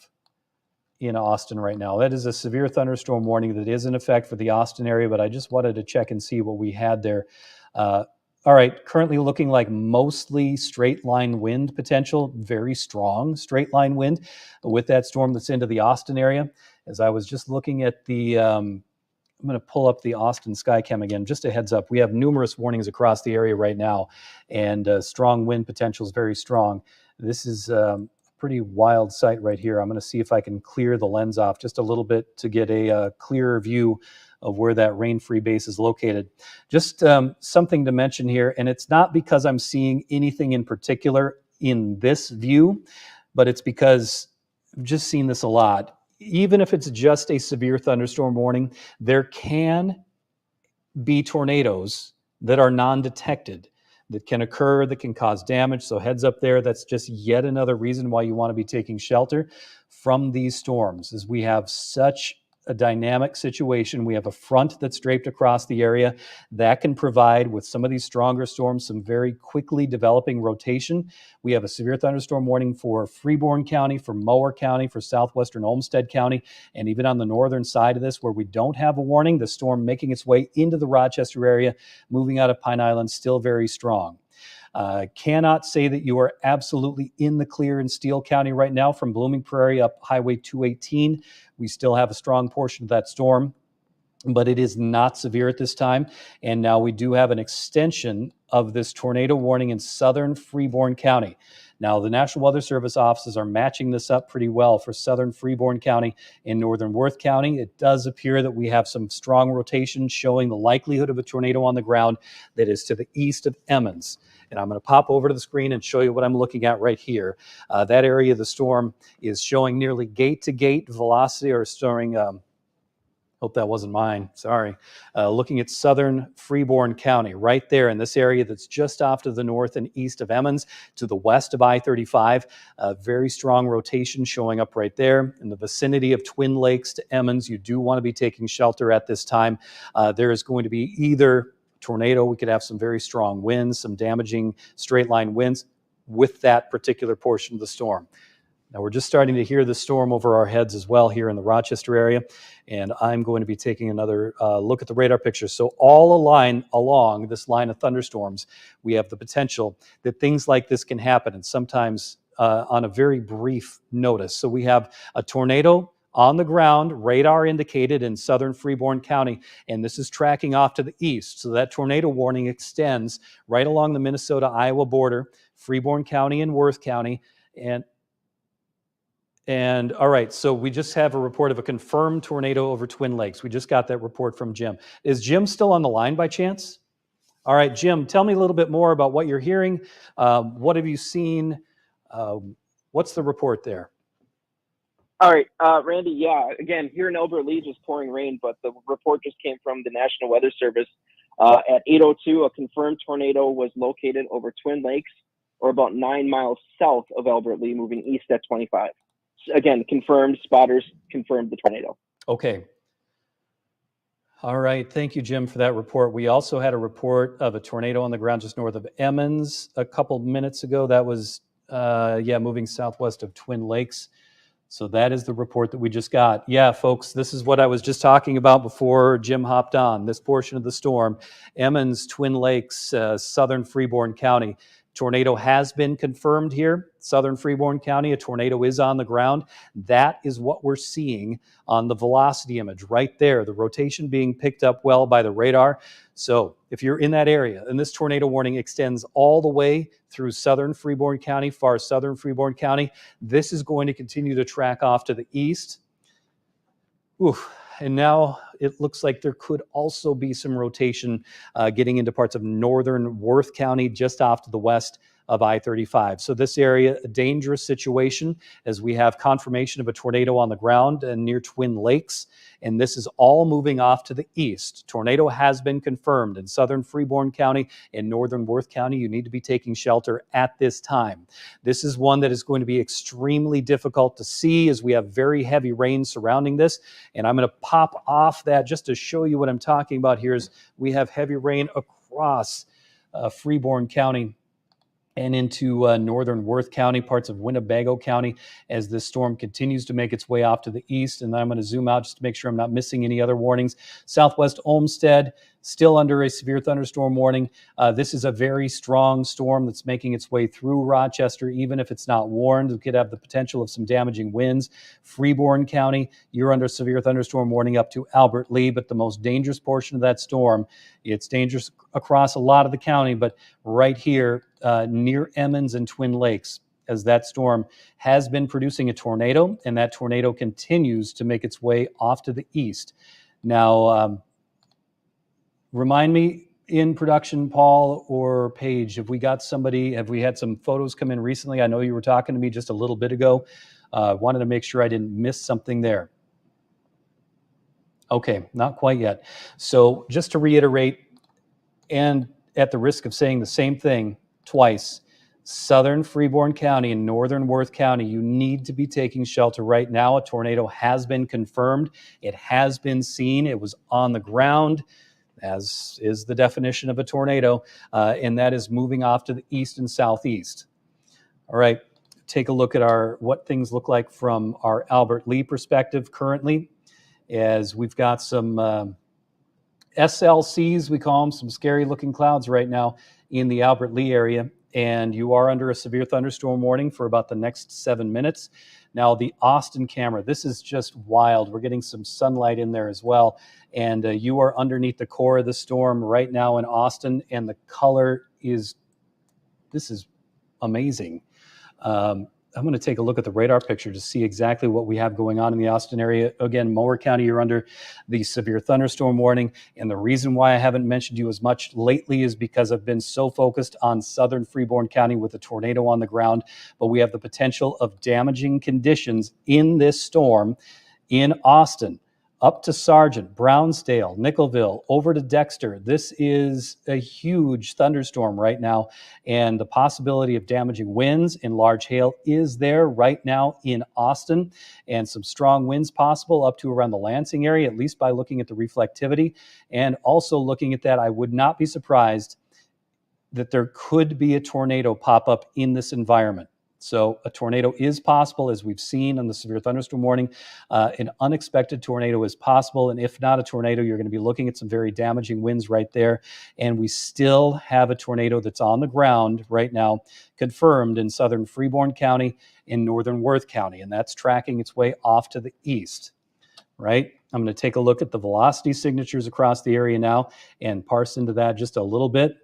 in Austin right now. That is a severe thunderstorm warning that is in effect for the Austin area, but I just wanted to check and see what we had there. All right, currently looking like mostly straight line wind potential, very strong straight line wind with that storm that's into the Austin area. As I was just looking at the I'm going to pull up the Austin Skycam again. Just a heads up, we have numerous warnings across the area right now, and strong wind potential is very strong. This is a pretty wild sight right here. I'm going to see if I can clear the lens off just a little bit to get a clearer view of where that rain-free base is located. Just something to mention here, and it's not because I'm seeing anything in particular in this view, but it's because I've just seen this a lot. Even if it's just a severe thunderstorm warning, there can be tornadoes that are non-detected that can occur, that can cause damage. So heads up there, that's just yet another reason why you want to be taking shelter from these storms, is we have such a dynamic situation. We have a front that's draped across the area that can provide, with some of these stronger storms, some very quickly developing rotation. We have a severe thunderstorm warning for Freeborn County, for Mower County, for southwestern Olmsted County, and even on the northern side of this where we don't have a warning, the storm making its way into the Rochester area, moving out of Pine Island, still very strong. Cannot say that you are absolutely in the clear in Steele County right now from Blooming Prairie up Highway 218. We still have a strong portion of that storm, but it is not severe at this time. And now we do have an extension of this tornado warning in southern Freeborn County. Now, the National Weather Service offices are matching this up pretty well for southern Freeborn County and northern Worth County. It does appear that we have some strong rotation showing the likelihood of a tornado on the ground that is to the east of Emmons. And I'm going to pop over to the screen and show you what I'm looking at right here. That area of the storm is showing nearly gate-to-gate velocity, or showing, hope that wasn't mine, sorry. Looking at southern Freeborn County, right there in this area that's just off to the north and east of Emmons, to the west of I-35. Very strong rotation showing up right there. In the vicinity of Twin Lakes to Emmons, you do want to be taking shelter at this time. There is going to be either tornado, we could have some very strong winds, some damaging straight line winds with that particular portion of the storm. Now we're just starting to hear the storm over our heads as well here in the Rochester area, and I'm going to be taking another look at the radar picture. So all along this line of thunderstorms, we have the potential that things like this can happen, and sometimes on a very brief notice. So we have a tornado on the ground, radar indicated in southern Freeborn County, and this is tracking off to the east. So that tornado warning extends right along the Minnesota-Iowa border, Freeborn County and Worth County. And all right, so we just have a report of a confirmed tornado over Twin Lakes. We just got that report from Jim. Is Jim still on the line by chance? All right, Jim, tell me a little bit more about what you're hearing. What have you seen? What's the report there? All right, Randy, yeah, again, here in Elbert Lee, just pouring rain, but the report just came from the National Weather Service. At 8:02, a confirmed tornado was located over Twin Lakes, or about 9 miles south of Elbert Lee, moving east at 25. Again, confirmed, spotters confirmed the tornado. Okay. All right, thank you, Jim, for that report. We also had a report of a tornado on the ground just north of Emmons a couple minutes ago. That was, moving southwest of Twin Lakes. So that is the report that we just got. Yeah, folks, this is what I was just talking about before Jim hopped on. This portion of the storm, Emmons, Twin Lakes, southern Freeborn County. Tornado has been confirmed here. Southern Freeborn County, a tornado is on the ground. That is what we're seeing on the velocity image right there, the rotation being picked up well by the radar. So if you're in that area, and this tornado warning extends all the way through southern Freeborn County, far southern Freeborn County, this is going to continue to track off to the east. Oof. And now it looks like there could also be some rotation getting into parts of northern Worth County, just off to the west of I-35. So this area, a dangerous situation, as we have confirmation of a tornado on the ground and near Twin Lakes, and this is all moving off to the east. Tornado has been confirmed in southern Freeborn County and northern Worth County. You need to be taking shelter at this time. This is one that is going to be extremely difficult to see, as we have very heavy rain surrounding this, and I'm going to pop off that just to show you what I'm talking about here. Is we have heavy rain across Freeborn County and into northern Worth County, parts of Winnebago County, as this storm continues to make its way off to the east. And then I'm going to zoom out just to make sure I'm not missing any other warnings. Southwest Olmsted, still under a severe thunderstorm warning. This is a very strong storm that's making its way through Rochester. Even if it's not warned, it could have the potential of some damaging winds. Freeborn County, you're under severe thunderstorm warning up to Albert Lee, but the most dangerous portion of that storm, it's dangerous across a lot of the county, but right here near Emmons and Twin Lakes, as that storm has been producing a tornado, and that tornado continues to make its way off to the east. Now, remind me in production, Paul or Paige, have we had some photos come in recently? I know you were talking to me just a little bit ago. Wanted to make sure I didn't miss something there. Okay, not quite yet. So just to reiterate, and at the risk of saying the same thing twice, southern Freeborn County and northern Worth County, you need to be taking shelter right now. A tornado has been confirmed. It has been seen. It was on the ground, as is the definition of a tornado, and that is moving off to the east and southeast. All right, take a look at what things look like from our Albert Lee perspective currently, as we've got some SLCs, we call them, some scary looking clouds right now in the Albert Lee area, and you are under a severe thunderstorm warning for about the next 7 minutes. Now, the Austin camera, this is just wild. We're getting some sunlight in there as well, and you are underneath the core of the storm right now in Austin, and the color this is amazing. I'm going to take a look at the radar picture to see exactly what we have going on in the Austin area. Again, Mower County, you're under the severe thunderstorm warning. And the reason why I haven't mentioned you as much lately is because I've been so focused on southern Freeborn County with a tornado on the ground. But we have the potential of damaging conditions in this storm in Austin, up to Sargent, Brownsdale, Nickelville, over to Dexter. This is a huge thunderstorm right now, and the possibility of damaging winds and large hail is there right now in Austin, and some strong winds possible up to around the Lansing area, at least by looking at the reflectivity. And also looking at that, I would not be surprised that there could be a tornado pop up in this environment. So a tornado is possible, as we've seen on the severe thunderstorm warning. An unexpected tornado is possible, and if not a tornado, you're going to be looking at some very damaging winds right there. And we still have a tornado that's on the ground right now, confirmed in southern Freeborn County in northern Worth County, and that's tracking its way off to the east, right? I'm going to take a look at the velocity signatures across the area now and parse into that just a little bit.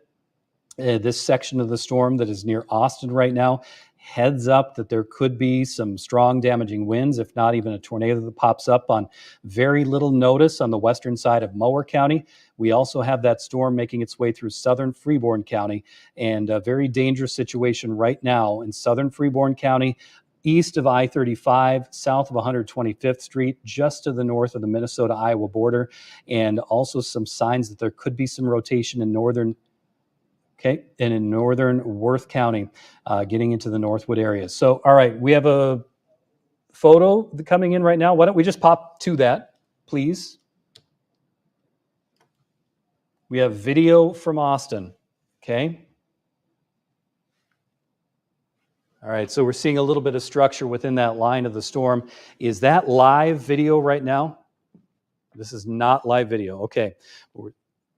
This section of the storm that is near Austin right now, heads up that there could be some strong damaging winds, if not even a tornado that pops up on very little notice on the western side of Mower County. We also have that storm making its way through southern Freeborn County, and a very dangerous situation right now in southern Freeborn County, east of I-35, south of 125th Street, just to the north of the Minnesota-Iowa border, and also some signs that there could be some rotation in northern and in northern Worth County, getting into the Northwood area. So, all right, we have a photo coming in right now. Why don't we just pop to that, please? We have video from Austin, okay? All right, so we're seeing a little bit of structure within that line of the storm. Is that live video right now? This is not live video, okay.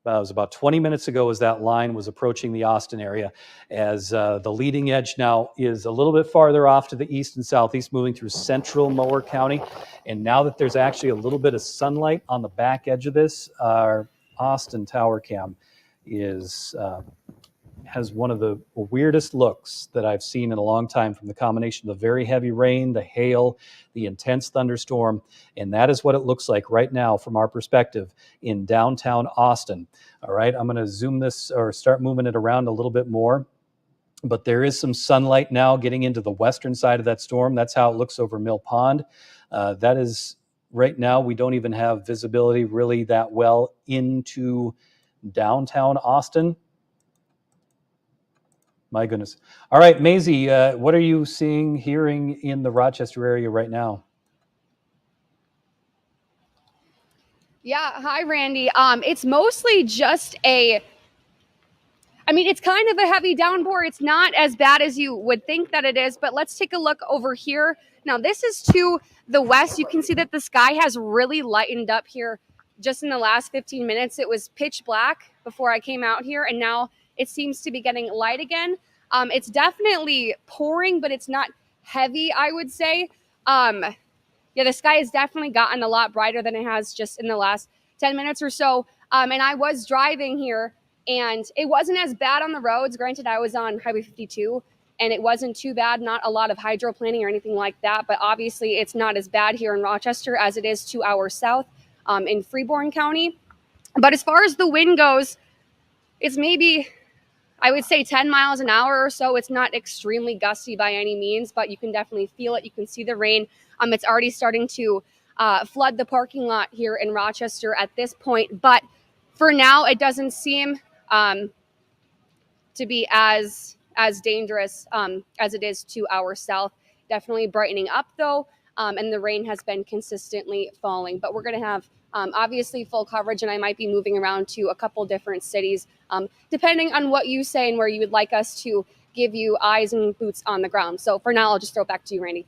It was about 20 minutes ago as that line was approaching the Austin area, as the leading edge now is a little bit farther off to the east and southeast, moving through central Mower County. And now that there's actually a little bit of sunlight on the back edge of this, our Austin tower cam has one of the weirdest looks that I've seen in a long time, from the combination of the very heavy rain, the hail, the intense thunderstorm. And that is what it looks like right now from our perspective in downtown Austin. All right, I'm going to zoom this or start moving it around a little bit more. But there is some sunlight now getting into the western side of that storm. That's how it looks over Mill Pond. That is, right now, we don't even have visibility really that well into downtown Austin. My goodness. All right, Maisie, what are you seeing, hearing in the Rochester area right now? Yeah, hi, Randy. It's mostly just a I mean, it's kind of a heavy downpour. It's not as bad as you would think that it is, but let's take a look over here. Now, this is to the west. You can see that the sky has really lightened up here just in the last 15 minutes. It was pitch black before I came out here, and now it seems to be getting light again. It's definitely pouring, but it's not heavy, I would say. Yeah, the sky has definitely gotten a lot brighter than it has just in the last 10 minutes or so. And I was driving here, and it wasn't as bad on the roads. Granted, I was on Highway 52, and it wasn't too bad, not a lot of hydroplaning or anything like that. But obviously, it's not as bad here in Rochester as it is 2 hours south in Freeborn County. But as far as the wind goes, it's maybe, I would say, 10 miles an hour or so. It's not extremely gusty by any means, but you can definitely feel it. You can see the rain. It's already starting to flood the parking lot here in Rochester at this point. But for now, it doesn't seem to be as dangerous as it is 2 hours south. Definitely brightening up, though, and the rain has been consistently falling. But we're going to have obviously full coverage, and I might be moving around to a couple different cities, depending on what you say and where you would like us to give you eyes and boots on the ground. So for now, I'll just throw it back to you, Randy.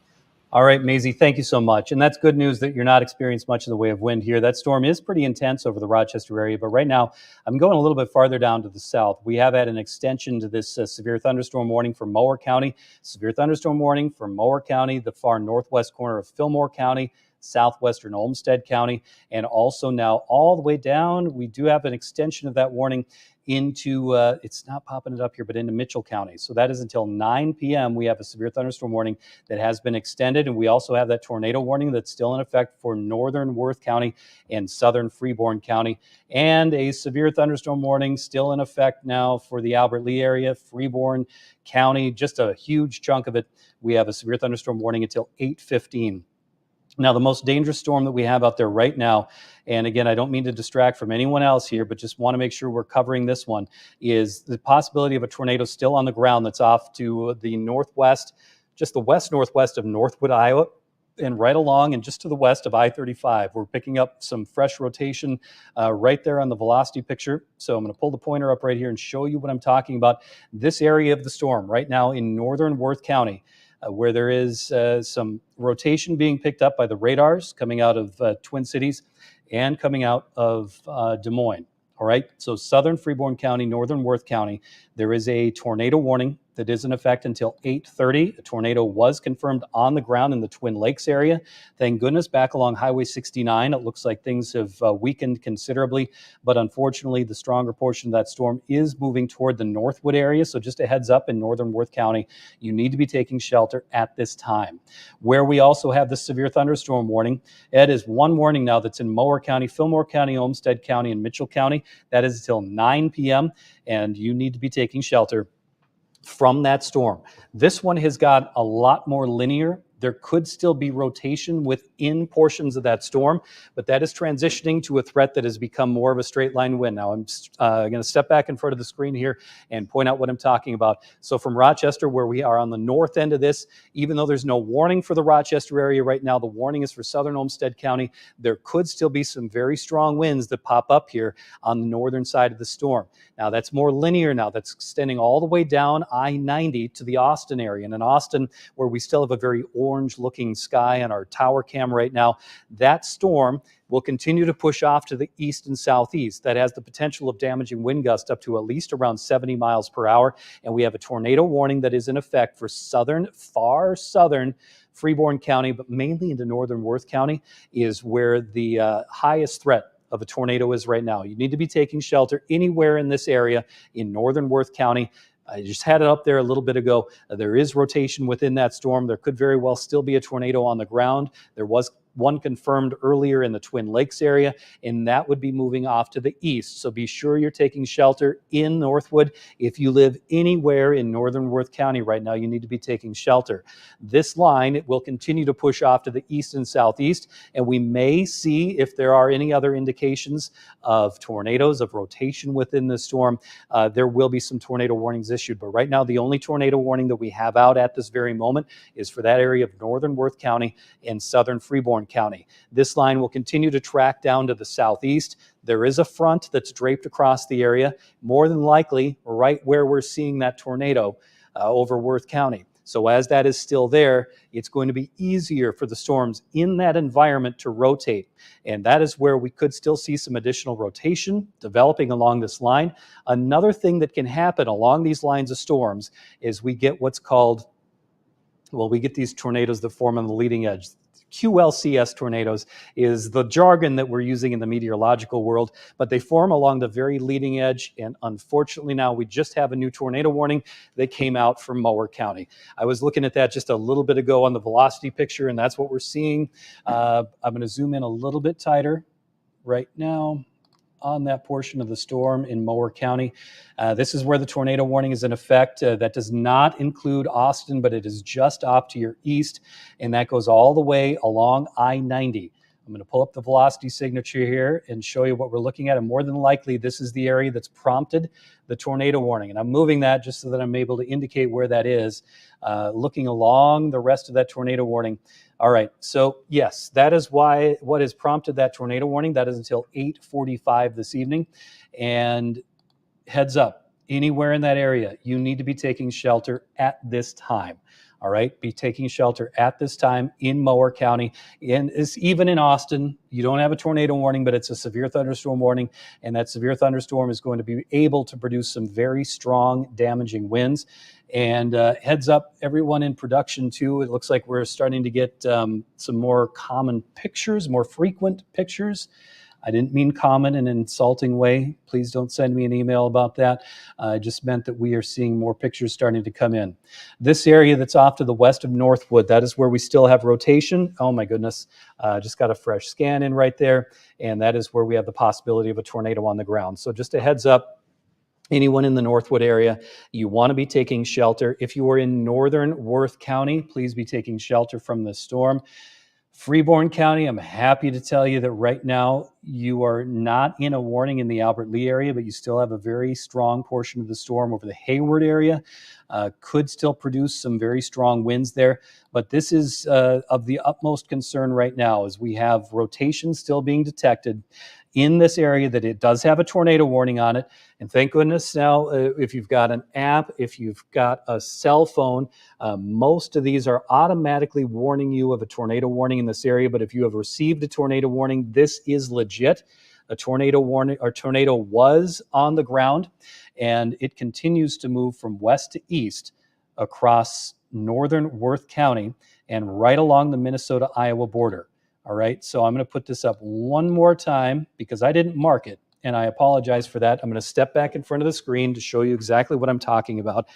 All right, Maisie, thank you so much. And that's good news that you're not experiencing much in the way of wind here. That storm is pretty intense over the Rochester area, but right now I'm going a little bit farther down to the south. We have had an extension to this severe thunderstorm warning for Mower County, severe thunderstorm warning for Mower County, the far northwest corner of Fillmore County, southwestern Olmsted County, and also now all the way down, we do have an extension of that warning into, it's not popping it up here, but into Mitchell County. So that is until 9 p.m. We have a severe thunderstorm warning that has been extended. And we also have that tornado warning that's still in effect for northern Worth County and southern Freeborn County. And a severe thunderstorm warning still in effect now for the Albert Lee area, Freeborn County, just a huge chunk of it. We have a severe thunderstorm warning until 8:15. Now, the most dangerous storm that we have out there right now, and again, I don't mean to distract from anyone else here, but just want to make sure we're covering this one, is the possibility of a tornado still on the ground that's off to the northwest, just the west-northwest of Northwood, Iowa, and right along and just to the west of I-35. We're picking up some fresh rotation right there on the velocity picture. So I'm going to pull the pointer up right here and show you what I'm talking about. This area of the storm right now in northern Worth County, where there is some rotation being picked up by the radars coming out of Twin Cities and coming out of Des Moines. All right, so southern Freeborn County, northern Worth County, there is a tornado warning that is in effect until 8:30. A tornado was confirmed on the ground in the Twin Lakes area. Thank goodness, back along Highway 69, it looks like things have weakened considerably, but unfortunately, the stronger portion of that storm is moving toward the Northwood area. So just a heads up, in northern Worth County, you need to be taking shelter at this time. Where we also have the severe thunderstorm warning, it is one warning now that's in Mower County, Fillmore County, Olmsted County, and Mitchell County. That is until 9 p.m., and you need to be taking shelter from that storm. This one has got a lot more linear. There could still be rotation within portions of that storm, but that is transitioning to a threat that has become more of a straight line wind. Now, I'm going to step back in front of the screen here and point out what I'm talking about. So from Rochester, where we are on the north end of this, even though there's no warning for the Rochester area right now, the warning is for southern Olmsted County. There could still be some very strong winds that pop up here on the northern side of the storm. Now, that's more linear now. That's extending all the way down I-90 to the Austin area. And in Austin, where we still have a very orange-looking sky on our tower cam right now, that storm will continue to push off to the east and southeast. That has the potential of damaging wind gusts up to at least around 70 miles per hour. And we have a tornado warning that is in effect for southern, far southern Freeborn County, but mainly into northern Worth County is where the highest threat of a tornado is right now. You need to be taking shelter anywhere in this area in northern Worth County. I just had it up there a little bit ago. There is rotation within that storm. There could very well still be a tornado on the ground. There was one confirmed earlier in the Twin Lakes area, and that would be moving off to the east. So be sure you're taking shelter in Northwood. If you live anywhere in northern Worth County right now, you need to be taking shelter. This line will continue to push off to the east and southeast, and we may see if there are any other indications of tornadoes, of rotation within the storm. There will be some tornado warnings issued, but right now the only tornado warning that we have out at this very moment is for that area of northern Worth County and southern Freeborn County. This line will continue to track down to the southeast. There is a front that's draped across the area, more than likely right where we're seeing that tornado over Worth County. So as that is still there, it's going to be easier for the storms in that environment to rotate. And that is where we could still see some additional rotation developing along this line. Another thing that can happen along these lines of storms is we get what's called, well, we get these tornadoes that form on the leading edge. QLCS tornadoes is the jargon that we're using in the meteorological world, but they form along the very leading edge. And unfortunately now we just have a new tornado warning that came out from Mower County. I was looking at that just a little bit ago on the velocity picture, and that's what we're seeing. I'm going to zoom in a little bit tighter right now on that portion of the storm in Mower County. This is where the tornado warning is in effect. That does not include Austin, but it is just off to your east, and that goes all the way along I-90. I'm going to pull up the velocity signature here and show you what we're looking at, and more than likely this is the area that's prompted the tornado warning. And I'm moving that just so that I'm able to indicate where that is, looking along the rest of that tornado warning. All right, so yes, that is what has prompted that tornado warning. That is until 8:45 this evening. And heads up, anywhere in that area, you need to be taking shelter at this time. All right, be taking shelter at this time in Mower County. And it's even in Austin, you don't have a tornado warning, but it's a severe thunderstorm warning. And that severe thunderstorm is going to be able to produce some very strong, damaging winds. And heads up, everyone in production too, it looks like we're starting to get some more common pictures, more frequent pictures. I didn't mean common in an insulting way. Please don't send me an email about that. I just meant that we are seeing more pictures starting to come in. This area that's off to the west of Northwood, that is where we still have rotation. Oh my goodness, just got a fresh scan in right there. And that is where we have the possibility of a tornado on the ground. So just a heads up, anyone in the Northwood area, you want to be taking shelter. If you are in northern Worth County, please be taking shelter from this storm. Freeborn County, I'm happy to tell you that right now you are not in a warning in the Albert Lee area, but you still have a very strong portion of the storm over the Hayward area. Could still produce some very strong winds there. But this is of the utmost concern right now as we have rotation still being detected in this area, that it does have a tornado warning on it. And thank goodness now, if you've got an app, if you've got a cell phone, most of these are automatically warning you of a tornado warning in this area. But if you have received a tornado warning, this is legit. A tornado warning or tornado was on the ground, and it continues to move from west to east across northern Worth County and right along the Minnesota-Iowa border. All right, so I'm going to put this up one more time because I didn't mark it, and I apologize for that. I'm going to step back in front of the screen to show you exactly what I'm talking about.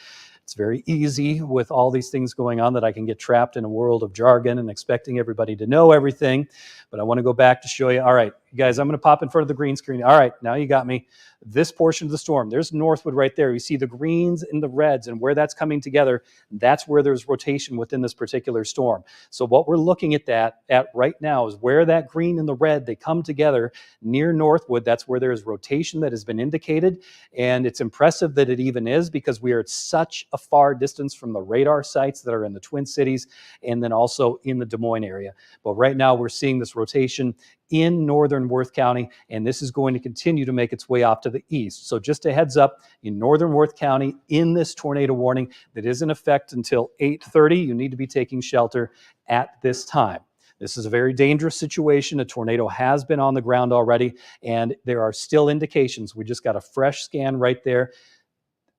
It's very easy with all these things going on that I can get trapped in a world of jargon and expecting everybody to know everything. But I want to go back to show you. All right, you guys, I'm going to pop in front of the green screen. All right, now you got me. This portion of the storm, there's Northwood right there. You see the greens and the reds, and where that's coming together, that's where there's rotation within this particular storm. So what we're looking at right now is where that green and the red, they come together near Northwood. That's where there's rotation that has been indicated. And it's impressive that it even is, because we are at such a far distance from the radar sites that are in the Twin Cities and then also in the Des Moines area. But right now we're seeing this rotation in northern Worth County, and this is going to continue to make its way off to the east. So just a heads up, in northern Worth County, in this tornado warning that is in effect until 8:30, you need to be taking shelter at this time. This is a very dangerous situation. A tornado has been on the ground already, and there are still indications. We just got a fresh scan right there.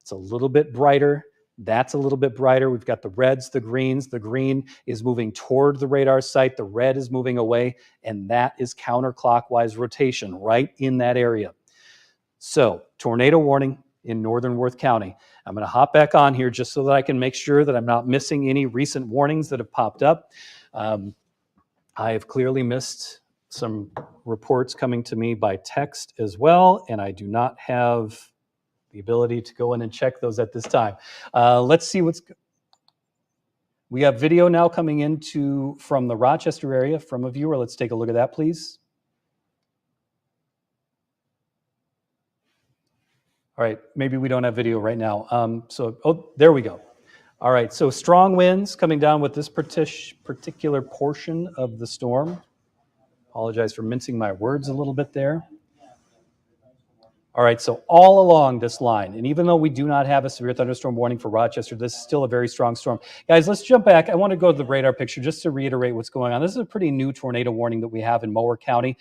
It's a little bit brighter. That's a little bit brighter. We've got the reds, the greens. The green is moving toward the radar site. The red is moving away, and that is counterclockwise rotation right in that area. So, tornado warning in northern Worth County. I'm going to hop back on here just so that I can make sure that I'm not missing any recent warnings that have popped up. I have clearly missed some reports coming to me by text as well, and I do not have the ability to go in and check those at this time. Let's see we have video now coming into from the Rochester area from a viewer. Let's take a look at that, please. All right, maybe we don't have video right now. There we go. All right, so strong winds coming down with this particular portion of the storm. Apologize for mincing my words a little bit there. All right, so all along this line, and even though we do not have a severe thunderstorm warning for Rochester, this is still a very strong storm. Guys, let's jump back. I want to go to the radar picture just to reiterate what's going on. This is a pretty new tornado warning that we have in Mower County.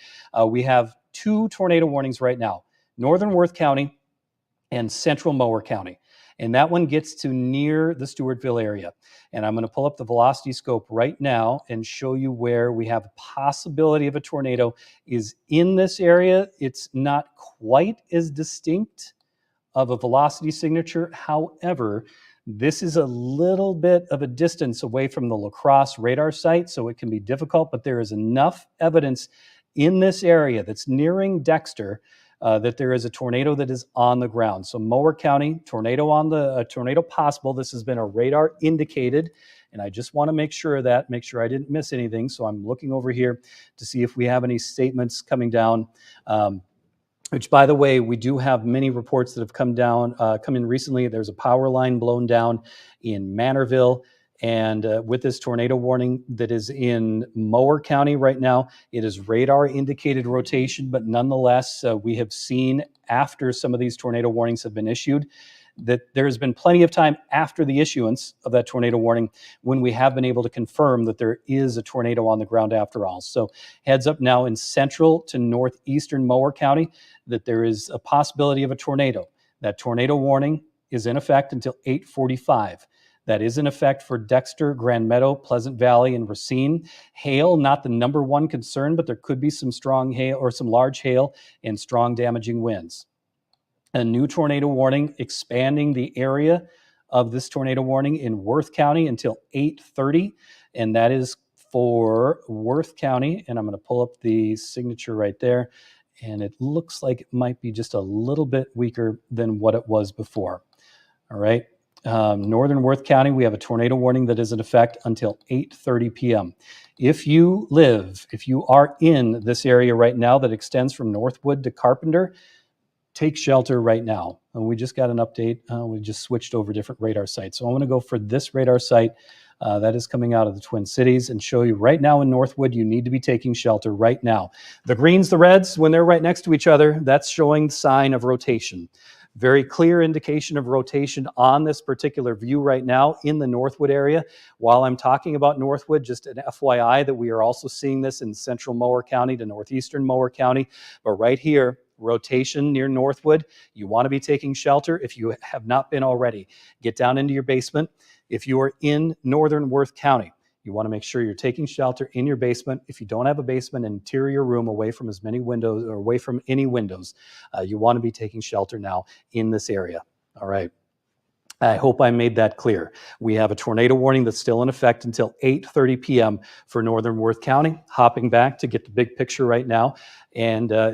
We have 2 tornado warnings right now, Northern Worth County and Central Mower County. And that one gets to near the Stewartville area. And I'm going to pull up the velocity scope right now and show you where we have a possibility of a tornado is in this area. It's not quite as distinct of a velocity signature. However, this is a little bit of a distance away from the La Crosse radar site, so it can be difficult, but there is enough evidence in this area that's nearing Dexter that there is a tornado that is on the ground. So Mower County, tornado possible. This has been a radar indicated, and I just want to make sure I didn't miss anything. So I'm looking over here to see if we have any statements coming down. Which, by the way, we do have many reports that have come in recently. There's a power line blown down in Manorville. And with this tornado warning that is in Mower County right now, it is radar indicated rotation, but nonetheless, we have seen after some of these tornado warnings have been issued that there has been plenty of time after the issuance of that tornado warning when we have been able to confirm that there is a tornado on the ground after all. So heads up now in central to northeastern Mower County that there is a possibility of a tornado. That tornado warning is in effect until 8:45. That is in effect for Dexter, Grand Meadow, Pleasant Valley, and Racine. Hail, not the number one concern, but there could be some strong hail or some large hail and strong damaging winds. A new tornado warning expanding the area of this tornado warning in Worth County until 8:30, and that is for Worth County. And I'm going to pull up the signature right there, and it looks like it might be just a little bit weaker than what it was before. All right. Northern Worth County, we have a tornado warning that is in effect until 8:30 p.m. If you are in this area right now that extends from Northwood to Carpenter, take shelter right now. And we just got an update. We just switched over different radar sites. So I want to go for this radar site that is coming out of the Twin Cities and show you right now in Northwood, you need to be taking shelter right now. The greens, the reds, when they're right next to each other, that's showing the sign of rotation. Very clear indication of rotation on this particular view right now in the Northwood area. While I'm talking about Northwood, just an FYI that we are also seeing this in central Mower County to northeastern Mower County. But right here, rotation near Northwood, you want to be taking shelter if you have not been already. Get down into your basement. If you are in northern Worth County, you want to make sure you're taking shelter in your basement. If you don't have a basement, an interior room away from as many windows or away from any windows, you want to be taking shelter now in this area. All right. I hope I made that clear. We have a tornado warning that's still in effect until 8:30 p.m. for northern Worth County. Hopping back to get the big picture right now. And are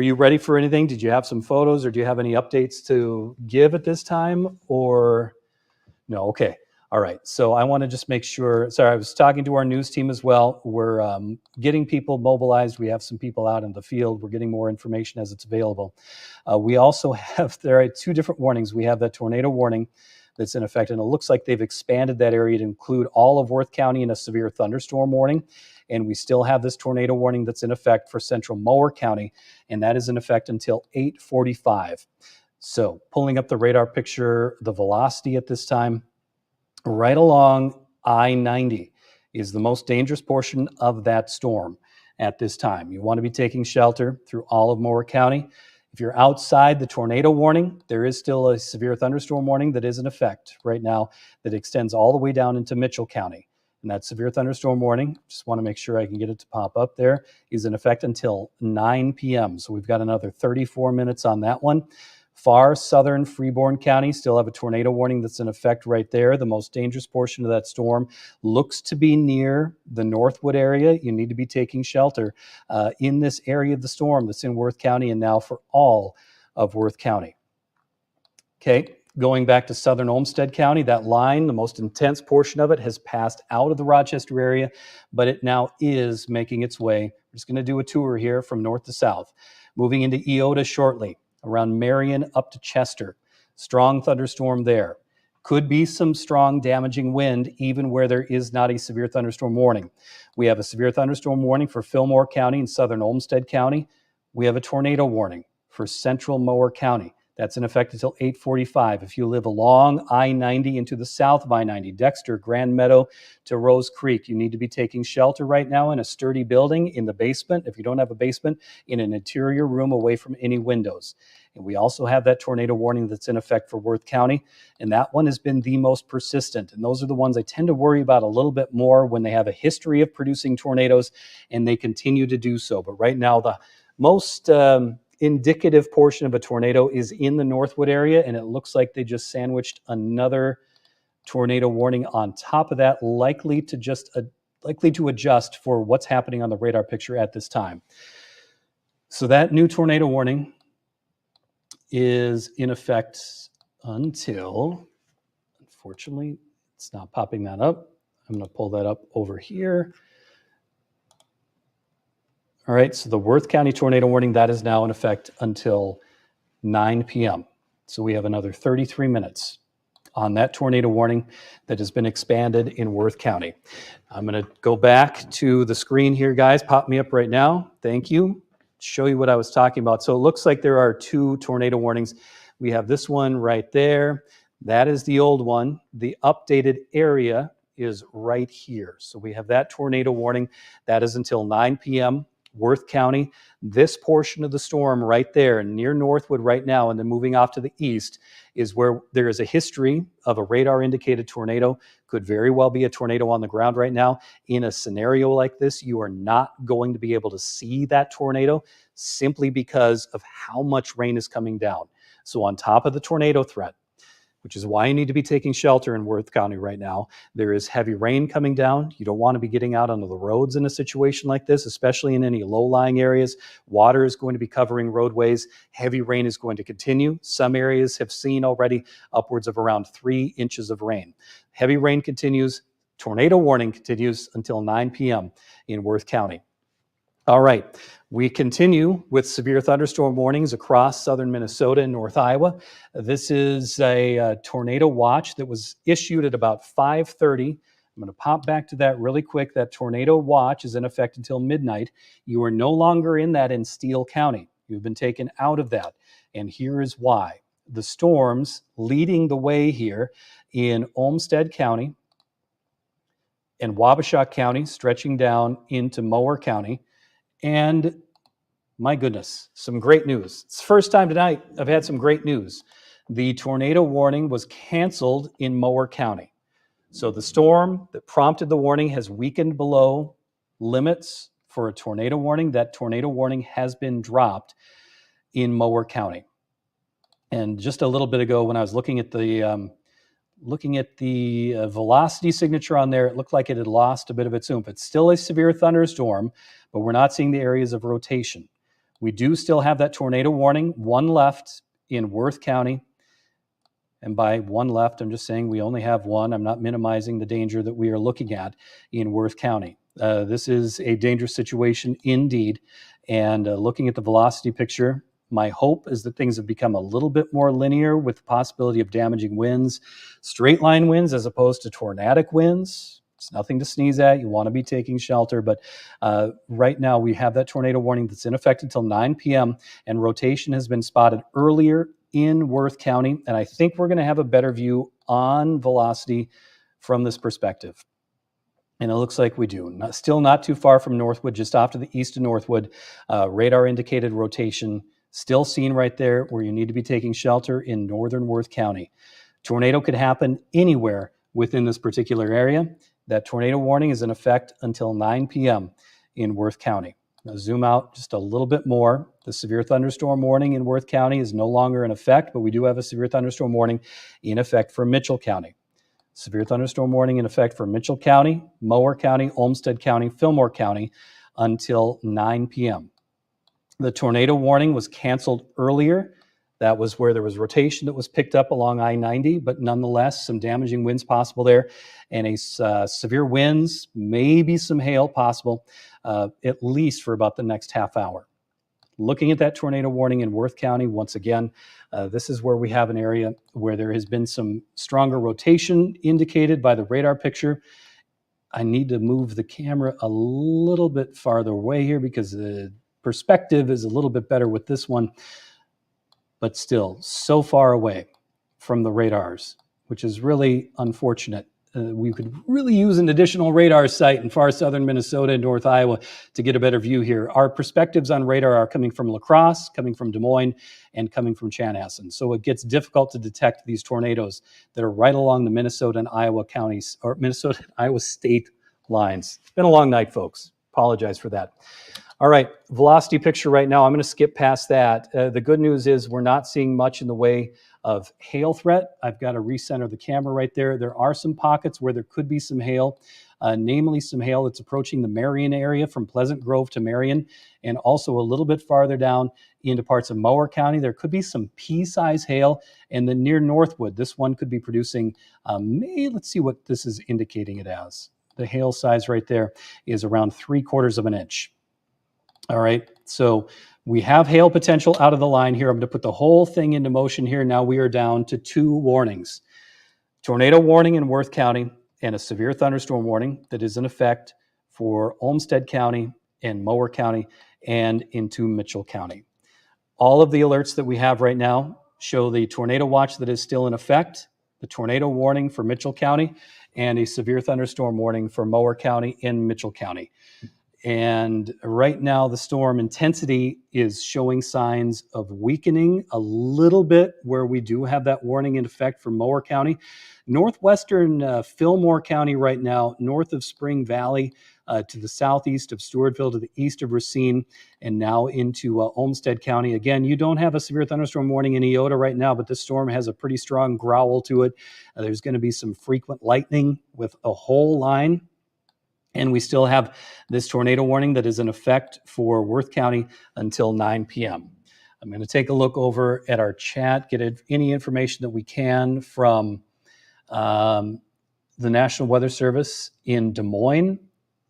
you ready for anything? Did you have some photos or do you have any updates to give at this time or no? Okay. All right, so I want to just make sure, sorry, I was talking to our news team as well. We're getting people mobilized. We have some people out in the field. We're getting more information as it's available. We also have, there are 2 different warnings. We have that tornado warning that's in effect, and it looks like they've expanded that area to include all of Worth County in a severe thunderstorm warning. And we still have this tornado warning that's in effect for central Mower County, and that is in effect until 8:45. So pulling up the radar picture, the velocity at this time, right along I-90 is the most dangerous portion of that storm at this time. You want to be taking shelter through all of Mower County. If you're outside the tornado warning, there is still a severe thunderstorm warning that is in effect right now that extends all the way down into Mitchell County. And that severe thunderstorm warning, just want to make sure I can get it to pop up there, is in effect until 9 p.m. So we've got another 34 minutes on that one. Far southern Freeborn County still have a tornado warning that's in effect right there. The most dangerous portion of that storm looks to be near the Northwood area. You need to be taking shelter in this area of the storm that's in Worth County and now for all of Worth County. Okay, going back to southern Olmsted County, that line, the most intense portion of it has passed out of the Rochester area, but it now is making its way. We're just going to do a tour here from north to south. Moving into Eota shortly, around Marion up to Chester. Strong thunderstorm there. Could be some strong damaging wind even where there is not a severe thunderstorm warning. We have a severe thunderstorm warning for Fillmore County and southern Olmsted County. we have a tornado warning for central Mower County. That's in effect until 8:45. If you live along I-90 into the south of I-90, Dexter, Grand Meadow to Rose Creek, you need to be taking shelter right now in a sturdy building in the basement. If you don't have a basement, in an interior room away from any windows. And we also have that tornado warning that's in effect for Worth County. And that one has been the most persistent. And those are the ones I tend to worry about a little bit more when they have a history of producing tornadoes and they continue to do so. But right now, the most indicative portion of a tornado is in the Northwood area, and it looks like they just sandwiched another tornado warning on top of that, likely to adjust for what's happening on the radar picture at this time. So that new tornado warning is in effect until, unfortunately, it's not popping that up. I'm going to pull that up over here. All right, so the Worth County tornado warning, that is now in effect until 9 p.m. So we have another 33 minutes on that tornado warning that has been expanded in Worth County. I'm going to go back to the screen here, guys. Pop me up right now. Thank you. Show you what I was talking about. So it looks like there are two tornado warnings. We have this one right there. That is the old one. The updated area is right here. So we have that tornado warning. That is until 9 p.m. Worth County. This portion of the storm right there near Northwood right now, and then moving off to the east, is where there is a history of a radar indicated tornado. Could very well be a tornado on the ground right now. In a scenario like this, you are not going to be able to see that tornado simply because of how much rain is coming down. So on top of the tornado threat, which is why you need to be taking shelter in Worth County right now, there is heavy rain coming down. You don't want to be getting out onto the roads in a situation like this, especially in any low-lying areas. Water is going to be covering roadways. Heavy rain is going to continue. Some areas have seen already upwards of around 3 inches of rain. Heavy rain continues. Tornado warning continues until 9 p.m. in Worth County. All right, we continue with severe thunderstorm warnings across southern Minnesota and North Iowa. This is a tornado watch that was issued at about 5:30. I'm going to pop back to that really quick. That tornado watch is in effect until midnight. You are no longer in that in Steele County. You've been taken out of that, and here is why. The storms leading the way here in Olmsted County and Wabasha County, stretching down into Mower County. And my goodness, some great news. It's the first time tonight I've had some great news. The tornado warning was canceled in Mower County. So the storm that prompted the warning has weakened below limits for a tornado warning. That tornado warning has been dropped in Mower County. And just a little bit ago when I was looking at the velocity signature on there, it looked like it had lost a bit of its oomph. It's still a severe thunderstorm, but we're not seeing the areas of rotation. We do still have that tornado warning, one left in Worth County. And by one left, I'm just saying we only have one. I'm not minimizing the danger that we are looking at in Worth County. This is a dangerous situation indeed. And looking at the velocity picture, my hope is that things have become a little bit more linear with the possibility of damaging winds, straight line winds as opposed to tornadic winds. It's nothing to sneeze at. You want to be taking shelter. But right now we have that tornado warning that's in effect until 9 p.m. and rotation has been spotted earlier in Worth County. And I think we're going to have a better view on velocity from this perspective. And it looks like we do. Still not too far from Northwood, just off to the east of Northwood. Radar indicated rotation still seen right there where you need to be taking shelter in northern Worth County. Tornado could happen anywhere within this particular area. That tornado warning is in effect until 9 p.m. in Worth County. Now zoom out just a little bit more. The severe thunderstorm warning in Worth County is no longer in effect, but we do have a severe thunderstorm warning in effect for Mitchell County. Severe thunderstorm warning in effect for Mitchell County, Mower County, Olmsted County, Fillmore County until 9 p.m. The tornado warning was canceled earlier. That was where there was rotation that was picked up along I-90, but nonetheless, some damaging winds possible there, and severe winds, maybe some hail possible, at least for about the next half hour. Looking at that tornado warning in Worth County, once again, this is where we have an area where there has been some stronger rotation indicated by the radar picture. I need to move the camera a little bit farther away here because perspective is a little bit better with this one, but still so far away from the radars, which is really unfortunate. We could really use an additional radar site in far southern Minnesota and North Iowa to get a better view here. Our perspectives on radar are coming from La Crosse, coming from Des Moines, and coming from Chanhassen. So it gets difficult to detect these tornadoes that are right along the Minnesota and Iowa counties, or Minnesota and Iowa state lines. It's been a long night, folks. Apologize for that. All right, velocity picture right now. I'm going to skip past that. The good news is we're not seeing much in the way of hail threat. I've got to recenter the camera right there. There are some pockets where there could be some hail, namely some hail that's approaching the Marion area from Pleasant Grove to Marion, and also a little bit farther down into parts of Mower County. There could be some pea-size hail, and then near Northwood, this one could be producing, let's see what this is indicating it as. The hail size right there is around 3/4 of an inch. All right, so we have hail potential out of the line here. I'm going to put the whole thing into motion here. Now we are down to 2 warnings. Tornado warning in Worth County and a severe thunderstorm warning that is in effect for Olmsted County and Mower County and into Mitchell County. All of the alerts that we have right now show the tornado watch that is still in effect, the tornado warning for Mitchell County, and a severe thunderstorm warning for Mower County and Mitchell County. And right now, the storm intensity is showing signs of weakening a little bit where we do have that warning in effect for Mower County. Northwestern Fillmore County right now, north of Spring Valley, to the southeast of Stewartville, to the east of Racine, and now into Olmsted County. Again, you don't have a severe thunderstorm warning in Iota right now, but this storm has a pretty strong growl to it. There's going to be some frequent lightning with a whole line. And we still have this tornado warning that is in effect for Worth County until 9 p.m. I'm going to take a look over at our chat, get any information that we can from the National Weather Service in Des Moines.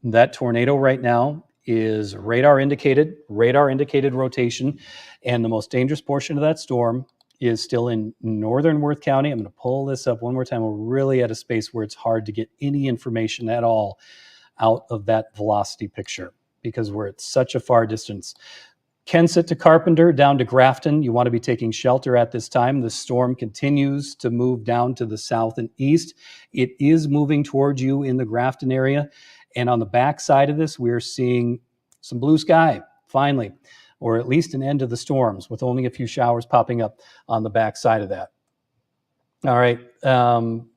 That tornado right now is radar indicated rotation, and the most dangerous portion of that storm is still in northern Worth County. I'm going to pull this up one more time. We're really at a space where it's hard to get any information at all out of that velocity picture because we're at such a far distance. Kensett to Carpenter, down to Grafton. You want to be taking shelter at this time. The storm continues to move down to the south and east. It is moving towards you in the Grafton area. And on the back side of this, we're seeing some blue sky, finally, or at least an end of the storms with only a few showers popping up on the back side of that. All right,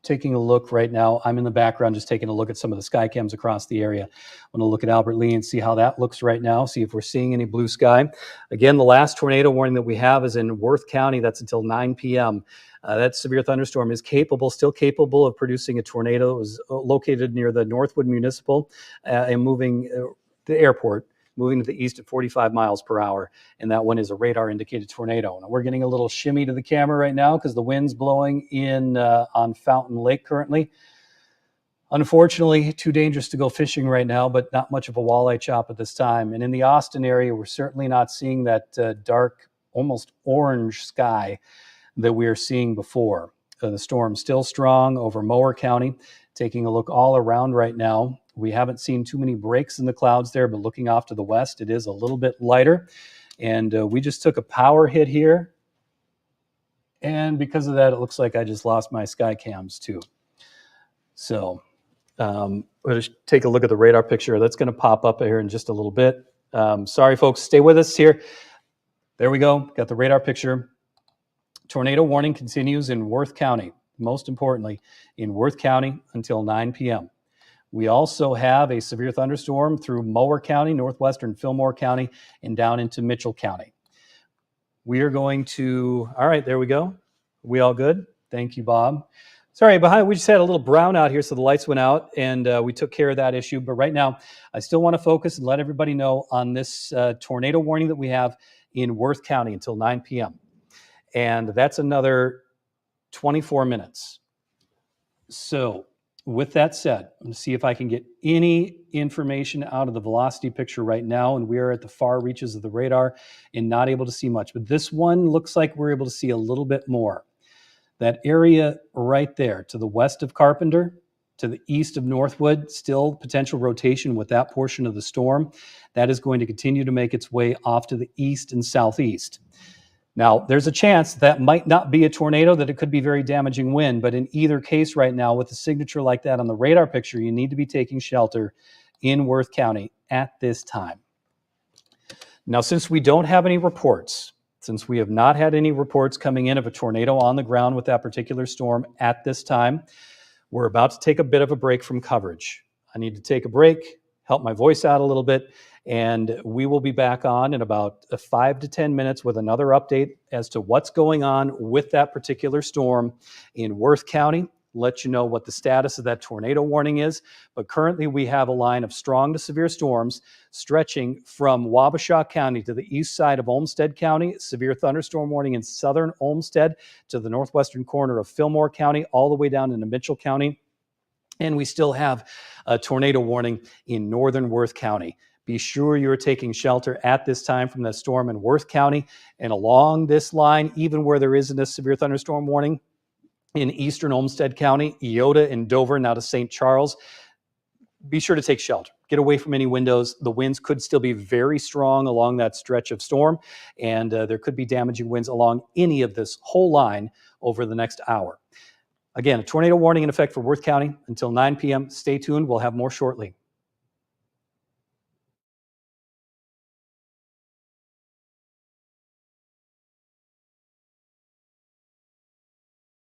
taking a look right now. I'm in the background just taking a look at some of the sky cams across the area. I'm going to look at Albert Lee and see how that looks right now, see if we're seeing any blue sky. Again, the last tornado warning that we have is in Worth County. That's until 9 p.m. That severe thunderstorm is still capable of producing a tornado. It was located near the Northwood Municipal and moving the airport, moving to the east at 45 miles per hour. And that one is a radar indicated tornado. Now we're getting a little shimmy to the camera right now because the wind's blowing in on Fountain Lake currently. Unfortunately, too dangerous to go fishing right now, but not much of a walleye chop at this time. And in the Austin area, we're certainly not seeing that dark, almost orange sky that we were seeing before. The storm's still strong over Mower County. Taking a look all around right now, we haven't seen too many breaks in the clouds there, but looking off to the west, it is a little bit lighter. And we just took a power hit here. And because of that, it looks like I just lost my sky cams too. So we'll just take a look at the radar picture. That's going to pop up here in just a little bit. Sorry, folks, stay with us here. There we go. Got the radar picture. Tornado warning continues in Worth County. Most importantly, in Worth County until 9 p.m. We also have a severe thunderstorm through Mower County, northwestern Fillmore County, and down into Mitchell County. We are going to, all right, there we go. We all good? Thank you, Bob. Sorry, we just had a little brown out here, so the lights went out, and we took care of that issue. But right now, I still want to focus and let everybody know on this tornado warning that we have in Worth County until 9 p.m. And that's another 24 minutes. So with that said, I'm going to see if I can get any information out of the velocity picture right now. And we are at the far reaches of the radar and not able to see much. But this one looks like we're able to see a little bit more. That area right there to the west of Carpenter, to the east of Northwood, still potential rotation with that portion of the storm. That is going to continue to make its way off to the east and southeast. Now, there's a chance that might not be a tornado, that it could be very damaging wind, but in either case right now, with a signature like that on the radar picture, you need to be taking shelter in Worth County at this time. Now, since we don't have any reports, since we have not had any reports coming in of a tornado on the ground with that particular storm at this time, we're about to take a bit of a break from coverage. I need to take a break, help my voice out a little bit, and we will be back on in about 5 to 10 minutes with another update as to what's going on with that particular storm in Worth County. Let you know what the status of that tornado warning is. But currently we have a line of strong to severe storms stretching from Wabasha County to the east side of Olmsted County, severe thunderstorm warning in southern Olmsted to the northwestern corner of Fillmore County, all the way down into Mitchell County. And we still have a tornado warning in northern Worth County. Be sure you're taking shelter at this time from that storm in Worth County. And along this line, even where there isn't a severe thunderstorm warning, in eastern Olmsted County, Iota and Dover, now to St. Charles, be sure to take shelter. Get away from any windows. The winds could still be very strong along that stretch of storm, and there could be damaging winds along any of this whole line over the next hour. Again, a tornado warning in effect for Worth County until 9 p.m. Stay tuned. We'll have more shortly.